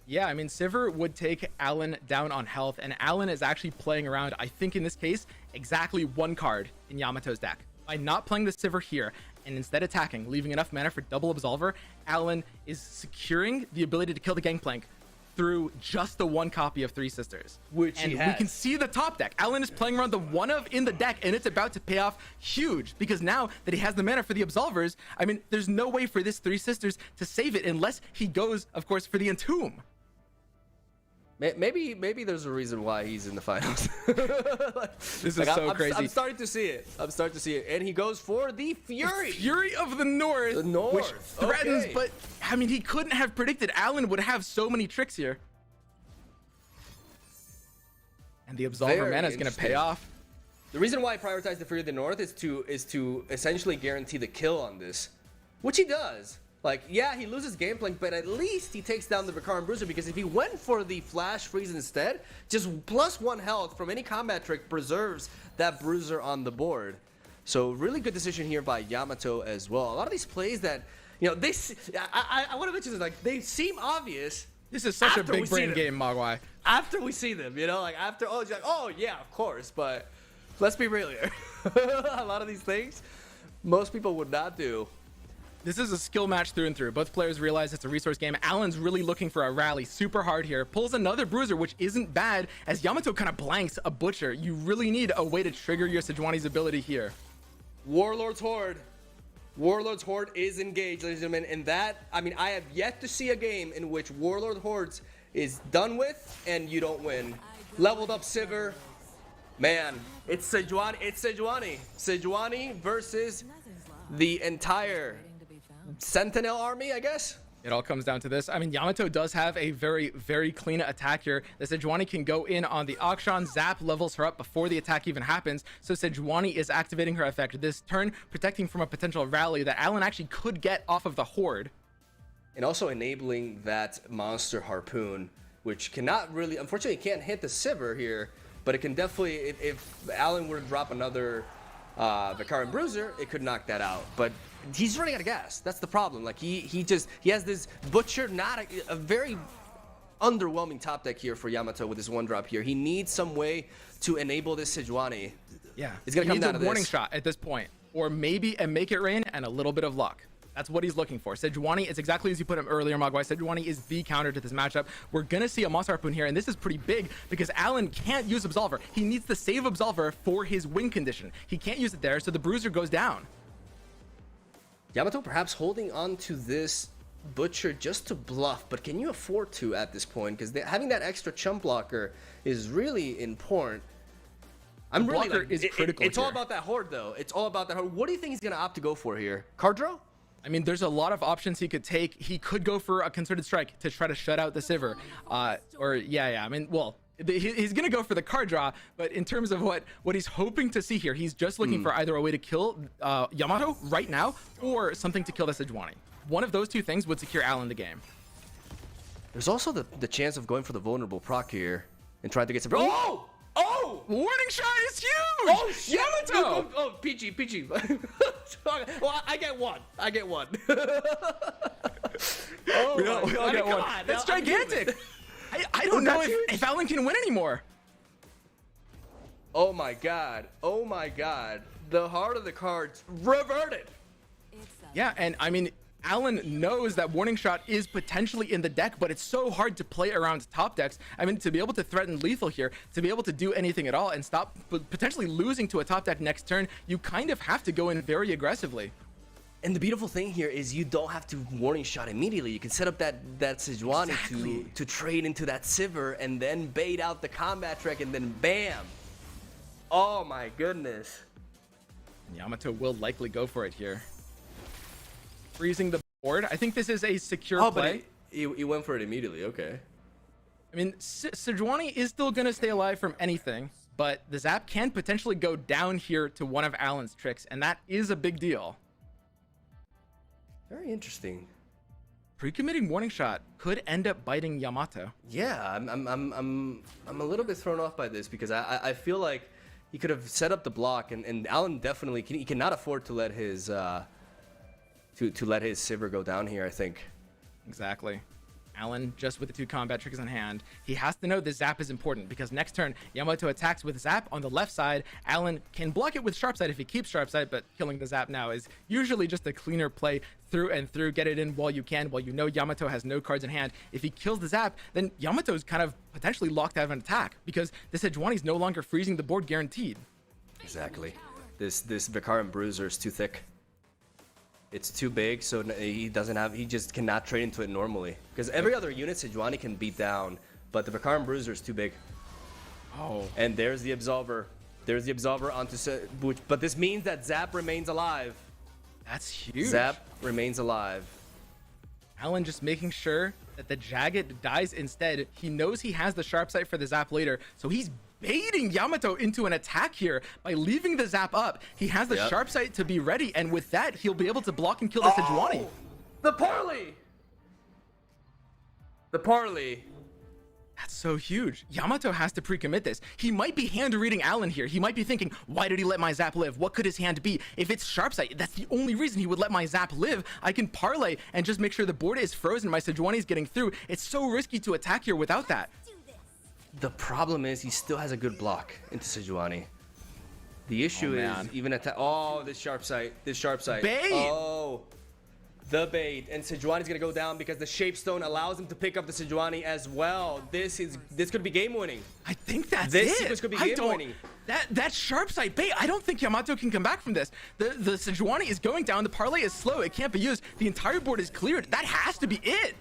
Yeah, I mean, Sivir would take Alan down on health, and Alan is actually playing around, I think in this case, exactly one card in Yamato's deck. By not playing the Sivir here and instead attacking, leaving enough mana for double Absolver, Alan is securing the ability to kill the Gangplank through just the one copy of Three Sisters. Which and he has. We can see the top deck. Alan is playing around the one of in the deck, and it's about to pay off huge because now that he has the mana for the Absolvers, I mean, there's no way for this Three Sisters to save it unless he goes, of course, for the Entomb. Maybe there's a reason why he's in the finals. This is so crazy. I'm starting to see it. And he goes for the Fury. The Fury of the North. The North. Which threatens, but I mean, he couldn't have predicted Alan would have so many tricks here. And the Absolver mana is going to pay off. The reason why I prioritize the Fury of the North is to essentially guarantee the kill on this, which he does. Like, yeah, he loses Gangplank, but at least he takes down the Vicaran Bruiser, because if he went for the Flash Freeze instead, just +1 health from any combat trick preserves that Bruiser on the board. So really good decision here by Yamato as well. A lot of these plays that, you know, I want to mention this, like, they seem obvious. This is such a big brain game, Mogwai. After we see them, you know, like after, it's like, oh yeah, of course, but let's be real here. A lot of these things, most people would not do. This is a skill match through and through. Both players realize it's a resource game. Alan's really looking for a rally super hard here. Pulls another Bruiser, which isn't bad, as Yamato kind of blanks a Butcher. You really need a way to trigger your Sejuani's ability here. Warlord's Horde. Warlord's Horde is engaged, ladies and gentlemen. And that, I mean, I have yet to see a game in which Warlord Hordes is done with and you don't win. Leveled up Sivir. Man, it's Sejuani. It's Sejuani. Sejuani versus the entire Sentinel army, I guess. It all comes down to this. I mean, Yamato does have a very, very clean attack here. The Sejuani can go in on the Akshan. Zap levels her up before the attack even happens. So Sejuani is activating her effect this turn, protecting from a potential rally that Alan actually could get off of the Horde. And also enabling that monster harpoon, which cannot really, unfortunately, can't hit the Sivir here, but it can definitely, if Alan were to drop another Vicarian Bruiser, it could knock that out. But he's running out of gas. That's the problem. Like he has this Butcher, not a very underwhelming top deck here for Yamato with this one drop here. He needs some way to enable this Sejuani. Yeah, it's gonna come down to a warning this. shot at this point, or maybe a make it rain and a little bit of luck. That's what he's looking for. Sejuani is exactly as you put him earlier, Mogwai. Sejuani is the counter to this matchup. We're going to see a Monster Harpoon here, and this is pretty big because Alan can't use Absolver. He needs to save Absolver for his win condition. He can't use it there, so the Bruiser goes down. Yamato perhaps holding on to this Butcher just to bluff, but can you afford to at this point? Because having that extra chump blocker is really important. Blocker is critical It's all here. about that Horde, though. It's all about that Horde. What do you think he's going to opt to go for here? Card draw? I mean, there's a lot of options he could take. He could go for a concerted strike to try to shut out the Sivir. I mean, well, he's going to go for the card draw, but in terms of what he's hoping to see here, he's just looking for either a way to kill Yamato right now or something to kill the Sejuani. One of those two things would secure Alan the game. There's also the chance of going for the vulnerable proc here and trying to get some... Oh! Oh! Warning shot is huge! Oh, shit! Yamato! Oh, PG. Well, I get one. Oh, We all get one. on. That's gigantic! I don't know if Alan can win anymore. Oh my god. The heart of the cards reverted. Yeah, and I mean, Alan knows that warning shot is potentially in the deck, but it's so hard to play around top decks. I mean, to be able to threaten lethal here, to be able to do anything at all and stop potentially losing to a top deck next turn, you kind of have to go in very aggressively. And the beautiful thing here is you don't have to warning shot immediately. You can set up that Sejuani to trade into that Sivir and then bait out the combat trek and then bam. Oh my goodness. Yamato will likely go for it here. Freezing the board. I think this is a secure play. But he went for it immediately. Okay. I mean, Sejuani is still going to stay alive from anything, but the Zap can potentially go down here to one of Alan's tricks, and that is a big deal. Very interesting. Pre-committing warning shot could end up biting Yamato. Yeah, I'm a little bit thrown off by this because I feel like he could have set up the block and Alan definitely he cannot afford to let his to let his Sivir go down here, I think. Exactly. Alan, just with the two combat tricks in hand, he has to know this Zap is important because next turn, Yamato attacks with Zap on the left side. Alan can block it with Sharp Sight if he keeps Sharp Sight, but killing the Zap now is usually just a cleaner play through and through. Get it in while you can, while you know Yamato has no cards in hand. If he kills the Zap, then Yamato's kind of potentially locked out of an attack because this Sejuani's no longer freezing the board guaranteed. Exactly. This Vicarian Bruiser is too thick. It's too big, so he just cannot trade into it normally. Because every other unit Sejuani can beat down, but the Vicarian Bruiser is too big. Oh. And there's the Absolver. There's the Absolver onto but this means that Zap remains alive. That's huge. Zap remains alive. Alan just making sure that the Jagged dies instead. He knows he has the Sharp Sight for the Zap later, so he's baiting Yamato into an attack here by leaving the Zap up. He has the Sharp Sight to be ready, and with that, he'll be able to block and kill the Sejuani. The parley! The parley. That's so huge. Yamato has to pre-commit this. He might be hand reading Alan here. He might be thinking, why did he let my Zap live? What could his hand be? If it's Sharp Sight, that's the only reason he would let my Zap live. I can parlay and just make sure the board is frozen. My Sejuani is getting through. It's so risky to attack here without that. The problem is he still has a good block into Sejuani. The issue is even attack. Oh, this Sharp Sight. Bait! Oh, the bait. And Sejuani's gonna go down because the Shapestone allows him to pick up the Sejuani as well. This could be game winning. I think that's This it. could be game winning. That Sharp Sight bait. I don't think Yamato can come back from this. The Sejuani is going down. The parlay is slow. It can't be used. The entire board is cleared. That has to be it.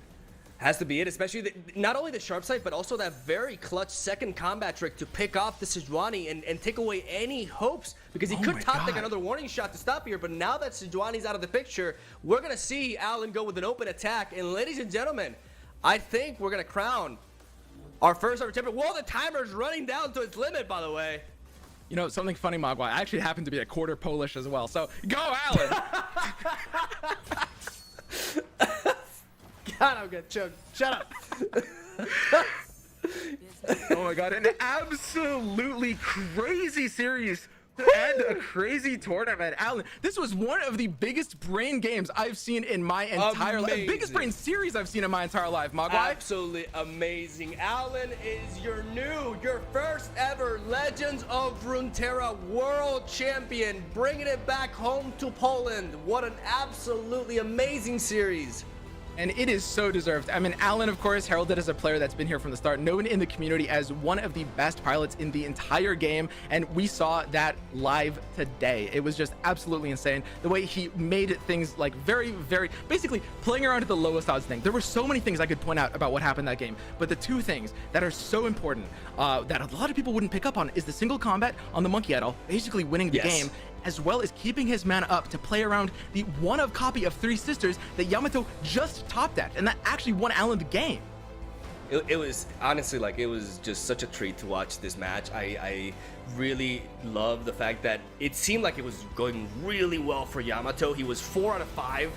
Has to be it, especially not only the sharp side, but also that very clutch second combat trick to pick off the Sejuani and take away any hopes, because he could top deck another warning shot to stop here, but now that Sejuani's out of the picture, we're going to see Alan go with an open attack, and ladies and gentlemen, I think we're going to crown our first ever champion. Whoa, the timer's running down to its limit, by the way. You know, something funny, Mogwai, I actually happen to be a quarter Polish as well, so go Alan! God, I'm gonna choke. Shut up. Oh my god, an absolutely crazy series and a crazy tournament. Alan, this was one of the biggest brain games I've seen in my entire life. Biggest brain series I've seen in my entire life, Mogwai. Absolutely amazing. Alan is your first ever Legends of Runeterra World Champion, bringing it back home to Poland. What an absolutely amazing series. And it is so deserved. I mean, Alan, of course, heralded as a player that's been here from the start, known in the community as one of the best pilots in the entire game, and we saw that live today. It was just absolutely insane. The way he made things like very, basically playing around at the lowest odds thing. There were so many things I could point out about what happened that game, but the two things that are so important that a lot of people wouldn't pick up on is the single combat on the Monkey Idol, basically winning the game, as well as keeping his mana up to play around the one-of copy of Three Sisters that Yamato just topped at, and that actually won Alan the game. It was honestly, like, it was just such a treat to watch this match. I really love the fact that it seemed like it was going really well for Yamato. He was 4 out of 5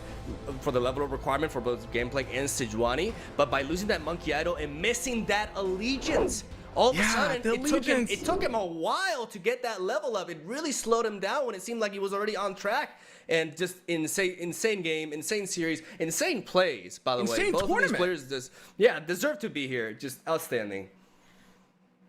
for the level of requirement for both gameplay and Sejuani, but by losing that Monkey Idol and missing that allegiance, all of a sudden, it took him a while to get that level up. It really slowed him down when it seemed like he was already on track. And just insane game, insane series, insane plays, by the way. Both of these players deserve to be here. Just outstanding.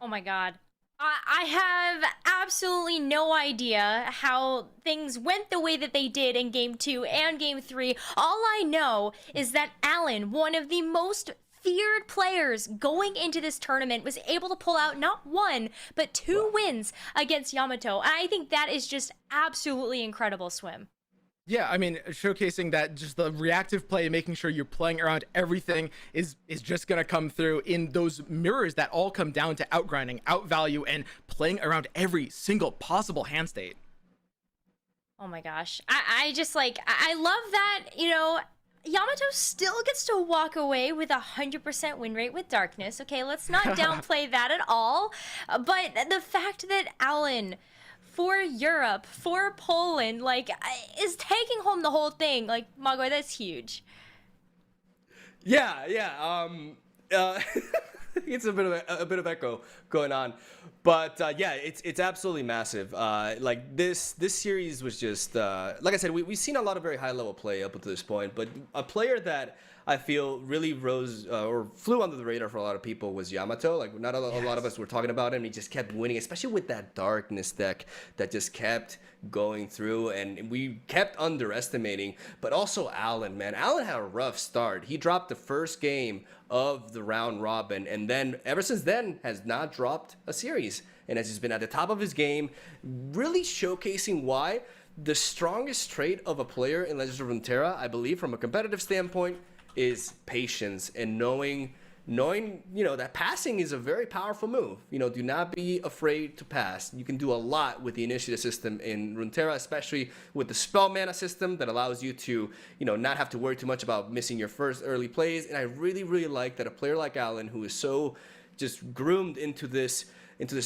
Oh my god. I have absolutely no idea how things went the way that they did in Game 2 and Game 3. All I know is that Alan, one of the most feared players going into this tournament, was able to pull out not one, but 2 wins against Yamato. And I think that is just absolutely incredible, Swim. Yeah, I mean, showcasing that just the reactive play, making sure you're playing around everything is just going to come through in those mirrors that all come down to outgrinding, outvalue, and playing around every single possible hand state. Oh my gosh. I just like, I love that, you know, Yamato still gets to walk away with 100% win rate with Darkness. Okay, let's not downplay that at all. But the fact that Alan, for Europe, for Poland, like, is taking home the whole thing, like, Mogwai, that's huge. Yeah. It's a bit of echo going on, but yeah, it's absolutely massive. Like this series was just like I said, we've seen a lot of very high level play up until this point, but a player that I feel really rose or flew under the radar for a lot of people was Yamato. Like, not a lot of us were talking about him. He just kept winning, especially with that Darkness deck that just kept going through, and we kept underestimating. But also Alan, man. Alan had a rough start. He dropped the first game of the round robin, and then ever since then has not dropped a series, and has just been at the top of his game, really showcasing why the strongest trait of a player in Legends of Runeterra, I believe, from a competitive standpoint, is patience and knowing, you know, that passing is a very powerful move. You know, do not be afraid to pass. You can do a lot with the initiative system in Runeterra, especially with the spell mana system that allows you to, you know, not have to worry too much about missing your first early plays. And I really, really like that a player like Alan, who is so just groomed into this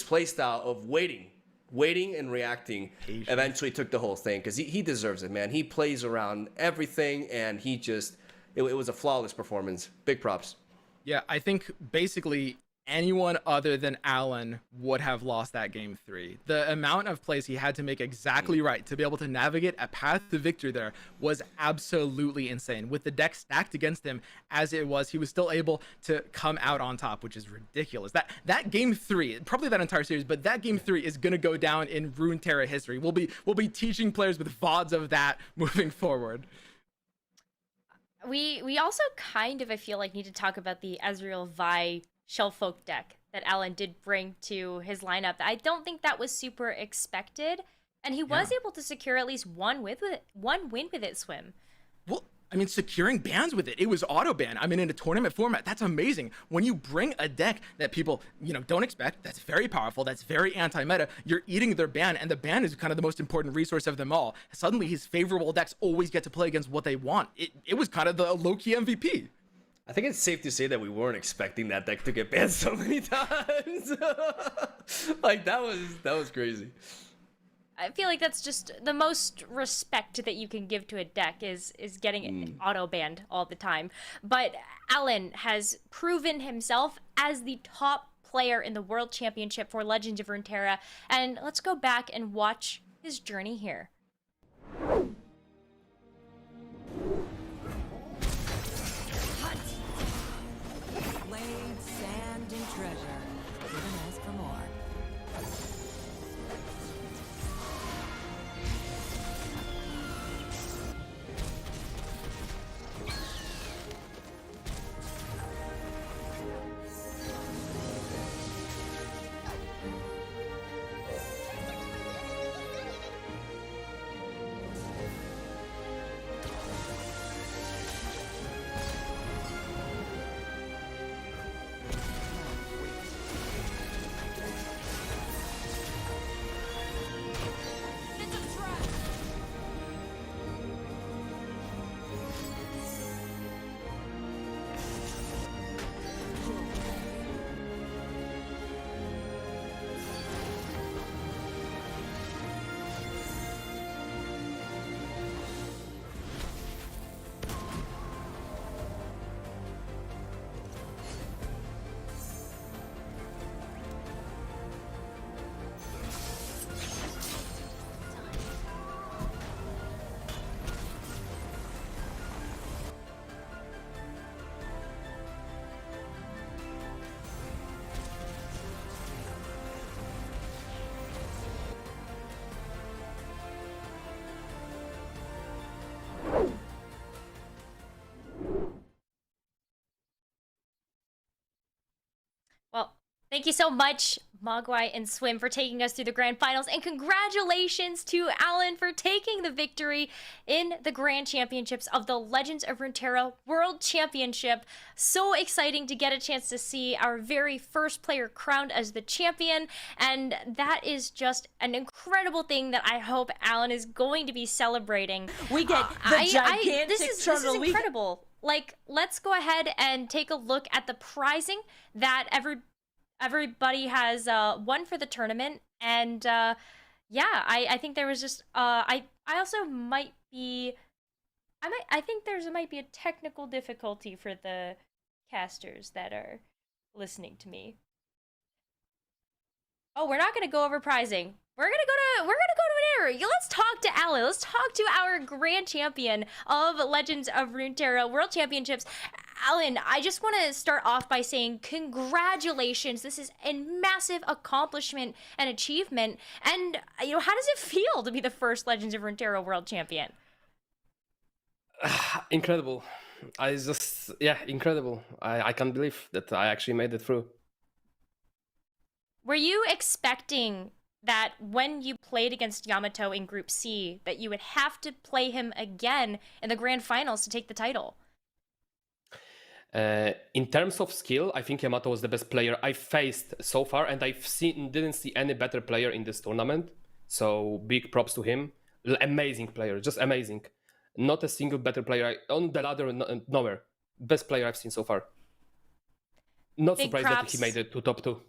play style of waiting and reacting, eventually took the whole thing, because he deserves it, man. He plays around everything, and he just, it was a flawless performance. Big props. Yeah, I think basically anyone other than Alan would have lost that game 3. The amount of plays he had to make exactly right to be able to navigate a path to victory there was absolutely insane. With the deck stacked against him as it was, he was still able to come out on top, which is ridiculous. That game 3, probably that entire series, but that game 3 is gonna go down in Runeterra history. We'll be teaching players with VODs of that moving forward. We also kind of, I feel like, need to talk about the Ezreal Vi Shellfolk deck that Alan did bring to his lineup. I don't think that was super expected, and he was able to secure at least one win with it, Swim. Well, I mean, securing bans with it. It was auto ban. I mean, in a tournament format, that's amazing. When you bring a deck that people, don't expect, that's very powerful, that's very anti-meta, you're eating their ban, and the ban is kind of the most important resource of them all. Suddenly, his favorable decks always get to play against what they want. It was kind of the low-key MVP. I think it's safe to say that we weren't expecting that deck to get banned so many times. Like, that was crazy. I feel like that's just the most respect that you can give to a deck is getting it auto banned all the time. But Alan has proven himself as the top player in the World Championship for Legends of Runeterra, and let's go back and watch his journey here. Blade, sand, and treasure. Couldn't ask for more. Well, thank you so much, Mogwai and Swim, for taking us through the grand finals, and congratulations to Alan for taking the victory in the grand championships of the Legends of Runeterra World Championship. So exciting to get a chance to see our very first player crowned as the champion, and that is just an incredible thing that I hope Alan is going to be celebrating. We get the gigantic This turtle. is incredible. Like, let's go ahead and take a look at the prizing that everybody has won for the tournament. And yeah, I think there was just I also might be I think there might be a technical difficulty for the casters that are listening to me. Oh, we're not gonna go over prizing. We're gonna go to an error. Let's talk to Alan. Let's talk to our grand champion of Legends of Runeterra World Championships. Alan, I just want to start off by saying congratulations. This is a massive accomplishment and achievement. And how does it feel to be the first Legends of Runeterra World Champion? Incredible. Incredible. I can't believe that I actually made it through. Were you expecting that when you played against Yamato in Group C, that you would have to play him again in the grand finals to take the title? In terms of skill, I think Yamato was the best player I've faced so far, and didn't see any better player in this tournament. So big props to him. Amazing player, just amazing. Not a single better player on the ladder, nowhere. Best player I've seen so far. Not Big surprised props. that he made it to top 2.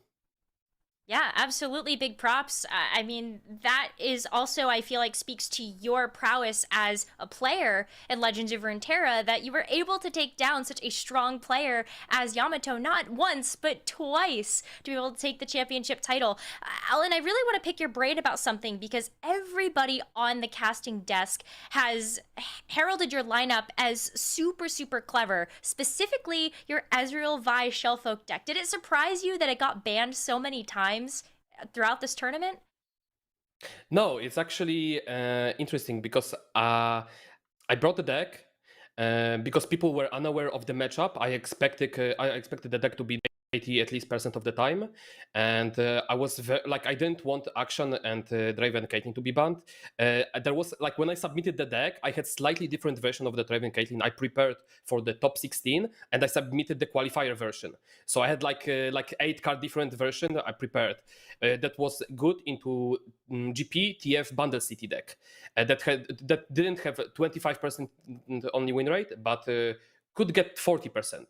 Yeah, absolutely. Big props. I mean, that is also, I feel like, speaks to your prowess as a player in Legends of Runeterra, that you were able to take down such a strong player as Yamato, not once, but twice, to be able to take the championship title. Alan, I really want to pick your brain about something, because everybody on the casting desk has heralded your lineup as super, super clever, specifically your Ezreal Vi Shellfolk deck. Did it surprise you that it got banned so many times throughout this tournament? No, it's actually interesting because I brought the deck because people were unaware of the matchup. I expected the deck to be 80 at least percent of the time, and I was I didn't want Action and Draven Caitlyn to be banned. There was like when I submitted the deck, I had slightly different version of the Draven Caitlyn. I prepared for the top 16, and I submitted the qualifier version. So I had like 8-card different version I prepared. That was good into GP TF Bundle City deck. That didn't have 25% only win rate, but could get 40%.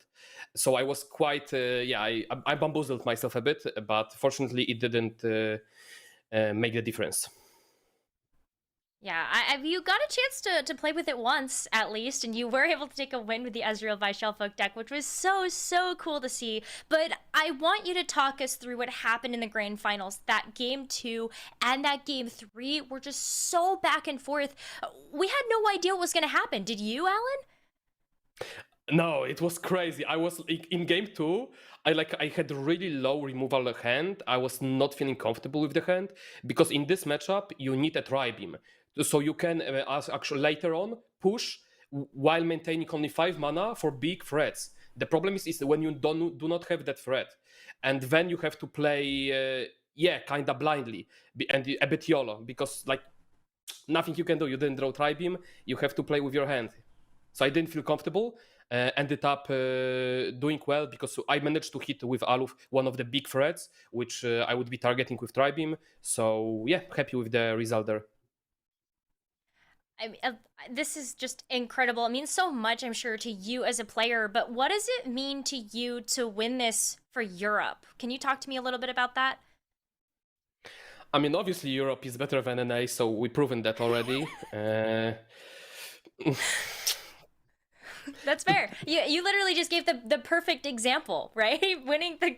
So I was quite, I bamboozled myself a bit, but fortunately it didn't make the difference. Yeah, you got a chance to play with it once, at least, and you were able to take a win with the Ezreal by Shellfolk deck, which was so cool to see. But I want you to talk us through what happened in the Grand Finals. That Game 2 and that Game 3 were just so back and forth. We had no idea what was going to happen. Did you, Alan? No, it was crazy. I was in Game 2. I had really low removal hand. I was not feeling comfortable with the hand because in this matchup you need a Tri-Beam, so you can actually later on push while maintaining only 5 mana for big threats. The problem is when you do not have that threat, and then you have to play kinda blindly and a bit YOLO because like nothing you can do. You didn't draw Tri-Beam. You have to play with your hand. So I didn't feel comfortable. Ended up doing well because I managed to hit with Aluf one of the big threats, which I would be targeting with Tri-Beam. So yeah, happy with the result there. I mean, this is just incredible. It means so much, I'm sure, to you as a player, but what does it mean to you to win this for Europe? Can you talk to me a little bit about that? I mean, obviously Europe is better than NA, so we've proven that already. That's fair. You literally just gave the perfect example, right? Winning the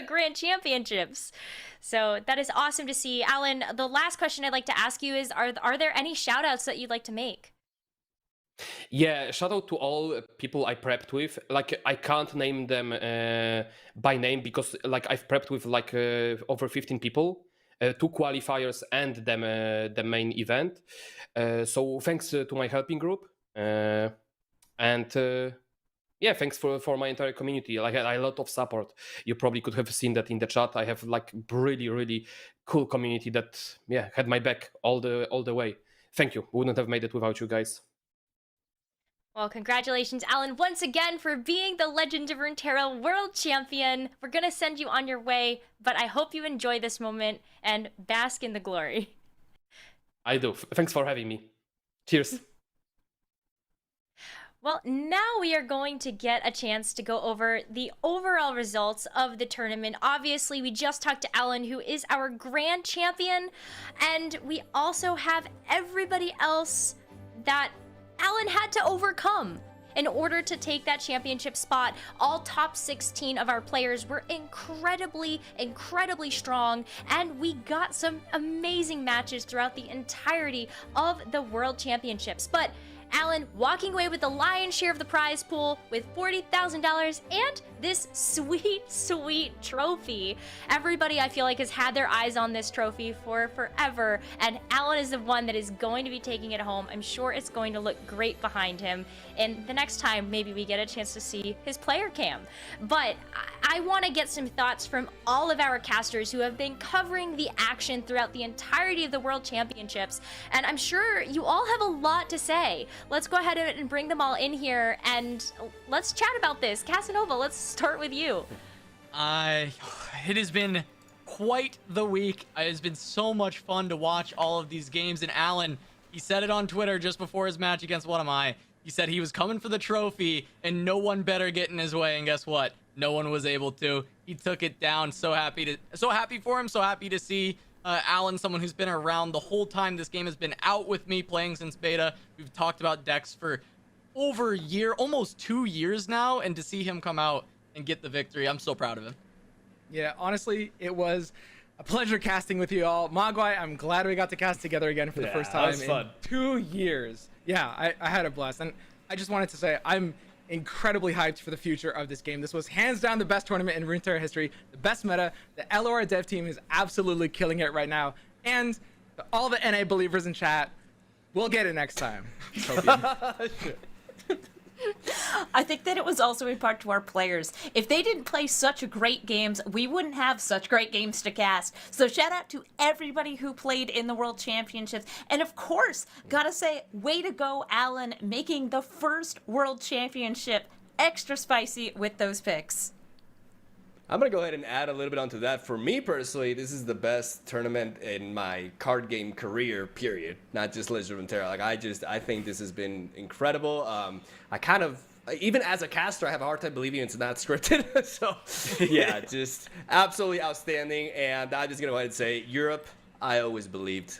Grand Championships. So that is awesome to see. Alan, the last question I'd like to ask you is, are there any shout outs that you'd like to make? Yeah, shout out to all people I prepped with. Like I can't name them by name because like I've prepped with like over 15 people, 2 qualifiers and the main event. So thanks to my helping group. And thanks for my entire community. Like I had a lot of support. You probably could have seen that in the chat. I have like really cool community that had my back all the way. Thank you. Wouldn't have made it without you guys. Well, congratulations, Alan, once again for being the Legend of Runeterra World Champion. We're gonna send you on your way, but I hope you enjoy this moment and bask in the glory. I do. Thanks for having me. Cheers. Well, now we are going to get a chance to go over the overall results of the tournament. Obviously, we just talked to Alan, who is our grand champion, and we also have everybody else that Alan had to overcome in order to take that championship spot. All top 16 of our players were incredibly strong, and we got some amazing matches throughout the entirety of the World Championships. But Alan walking away with the lion's share of the prize pool with $40,000 and this sweet trophy. Everybody, I feel like, has had their eyes on this trophy for forever, and Alan is the one that is going to be taking it home. I'm sure it's going to look great behind him, and the next time maybe we get a chance to see his player cam. But I want to get some thoughts from all of our casters who have been covering the action throughout the entirety of the World Championships, and I'm sure you all have a lot to say. Let's go ahead and bring them all in here and let's chat about this. Casanova, let's start with you. It has been quite the week. It has been so much fun to watch all of these games. And Alan, he said it on Twitter just before his match against What Am I? He said he was coming for the trophy and no one better get in his way. And guess what? No one was able to. He took it down. So happy for him. So happy to see Alan, someone who's been around the whole time this game has been out with me, playing since beta. We've talked about decks for over a year, almost 2 years now, and to see him come out and get the victory, I'm so proud of him. Yeah, honestly, it was a pleasure casting with you all. Mogwai, I'm glad we got to cast together again for the first time in 2 years. Yeah, I had a blast, and I just wanted to say I'm incredibly hyped for the future of this game. This was hands down the best tournament in Runeterra history, the best meta. The LOR dev team is absolutely killing it right now, and all the NA believers in chat, we'll get it next time. I think that it was also in part to our players. If they didn't play such great games, we wouldn't have such great games to cast. So shout out to everybody who played in the World Championships. And of course, gotta say, way to go, Alan, making the first World Championship extra spicy with those picks. I'm going to go ahead and add a little bit onto that. For me personally, this is the best tournament in my card game career, period. Not just Legend of Runeterra. Like, I think this has been incredible. I kind of, even as a caster, I have a hard time believing it's not scripted. So, yeah, just absolutely outstanding. And I'm just going to go ahead and say, Europe, I always believed.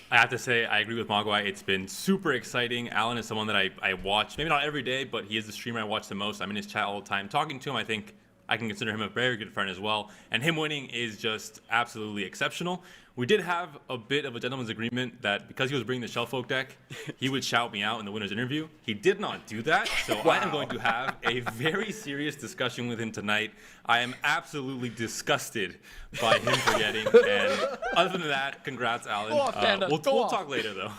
I have to say, I agree with Mogwai. It's been super exciting. Alan is someone that I watch, maybe not every day, but he is the streamer I watch the most. I'm in his chat all the time. Talking to him, I think I can consider him a very good friend as well. And him winning is just absolutely exceptional. We did have a bit of a gentleman's agreement that because he was bringing the Shellfolk deck, he would shout me out in the winner's interview. He did not do that, so I am going to have a very serious discussion with him tonight. I am absolutely disgusted by him forgetting. And other than that, congrats, Alan. Go off, Panda. We'll Go off. talk later, though.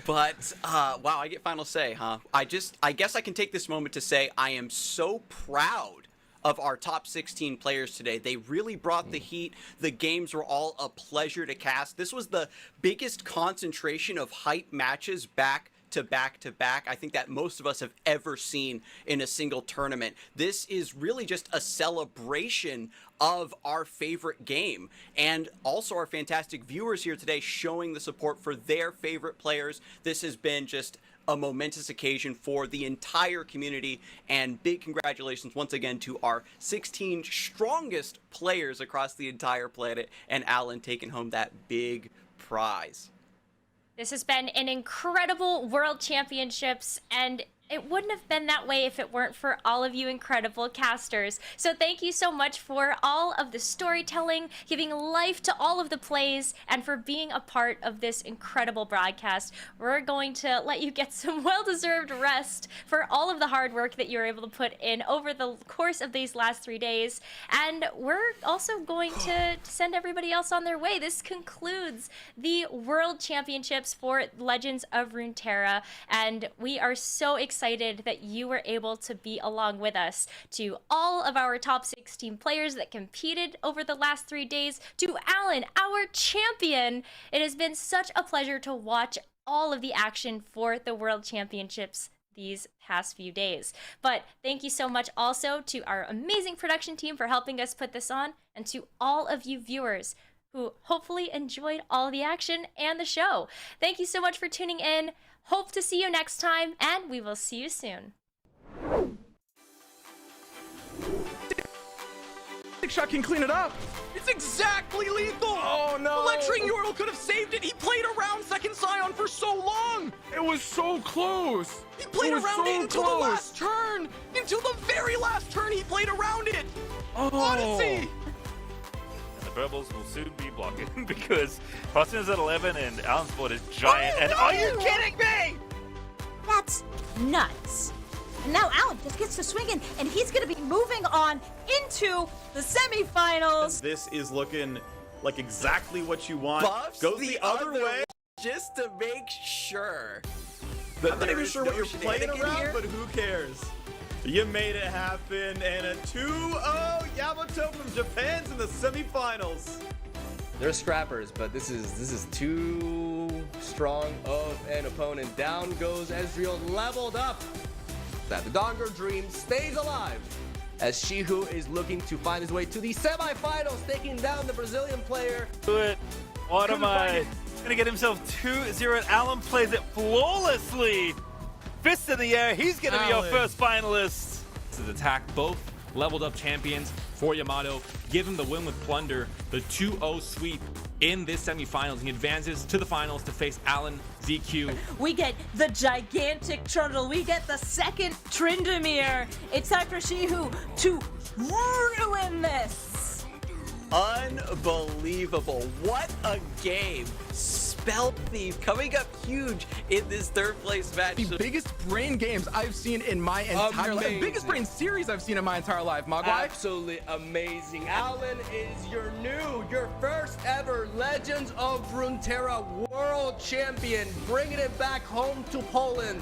But, wow, I get final say, huh? I guess I can take this moment to say I am so proud of our top 16 players today. They really brought the heat. The games were all a pleasure to cast. This was the biggest concentration of hype matches back to back to back I think that most of us have ever seen in a single tournament. This is really just a celebration of our favorite game, and also our fantastic viewers here today showing the support for their favorite players. This has been just a momentous occasion for the entire community, and big congratulations once again to our 16 strongest players across the entire planet, and Alan taking home that big prize. This has been an incredible World Championships, and it wouldn't have been that way if it weren't for all of you incredible casters. So thank you so much for all of the storytelling, giving life to all of the plays, and for being a part of this incredible broadcast. We're going to let you get some well-deserved rest for all of the hard work that you were able to put in over the course of these last 3 days. And we're also going to send everybody else on their way. This concludes the World Championships for Legends of Runeterra, and we are so excited that you were able to be along with us. To all of our top 16 players that competed over the last 3 days, to Alan, our champion, it has been such a pleasure to watch all of the action for the World Championships these past few days. But thank you so much also to our amazing production team for helping us put this on, and to all of you viewers who hopefully enjoyed all the action and the show. Thank you so much for tuning in. Hope to see you next time, and we will see you soon. Big shot can clean it up. It's exactly lethal! Oh no! The lecturing Ural could have saved it! He played around second Scion for so long! It was so close. He played around it until the last turn! Until the very last turn he played around it! Oh. Odyssey! And the Burbles will soon be blocking because Crossing is at 11 and Alan's board is giant. Oh, and no! are you kidding me? That's nuts. And now Alan just gets to swing in, and he's going to be moving on into the semifinals. This is looking like exactly what you want. Buffs Goes the other way. just to make sure. I'm not there even is sure no what you're playing shenanigan around, here. but who cares? You made it happen, and a 2-0 Yamato from Japan's in the semifinals. They're scrappers, but this is too strong of an opponent. Down goes Ezreal, leveled up. That the Donger dream stays alive as Shihu is looking to find his way to the semifinals, taking down the Brazilian player. Do it. What am I? Gonna get himself 2-0 and Alan plays it flawlessly. Fist in the air, he's gonna be our first finalist. This is attack, both leveled up champions for Yamato. Give him the win with Plunder, the 2-0 sweep in this semifinals. He advances to the finals to face AlanZQ. We get the gigantic Trundle. We get the second Tryndamere. It's time for Shihu to ruin this. Unbelievable. What a game. Spell Thief coming up huge in this third place match. The biggest brain games I've seen in my entire life. The biggest brain series I've seen in my entire life, Mogwai. Absolutely amazing. Alan is your first ever Legends of Runeterra World Champion, bringing it back home to Poland.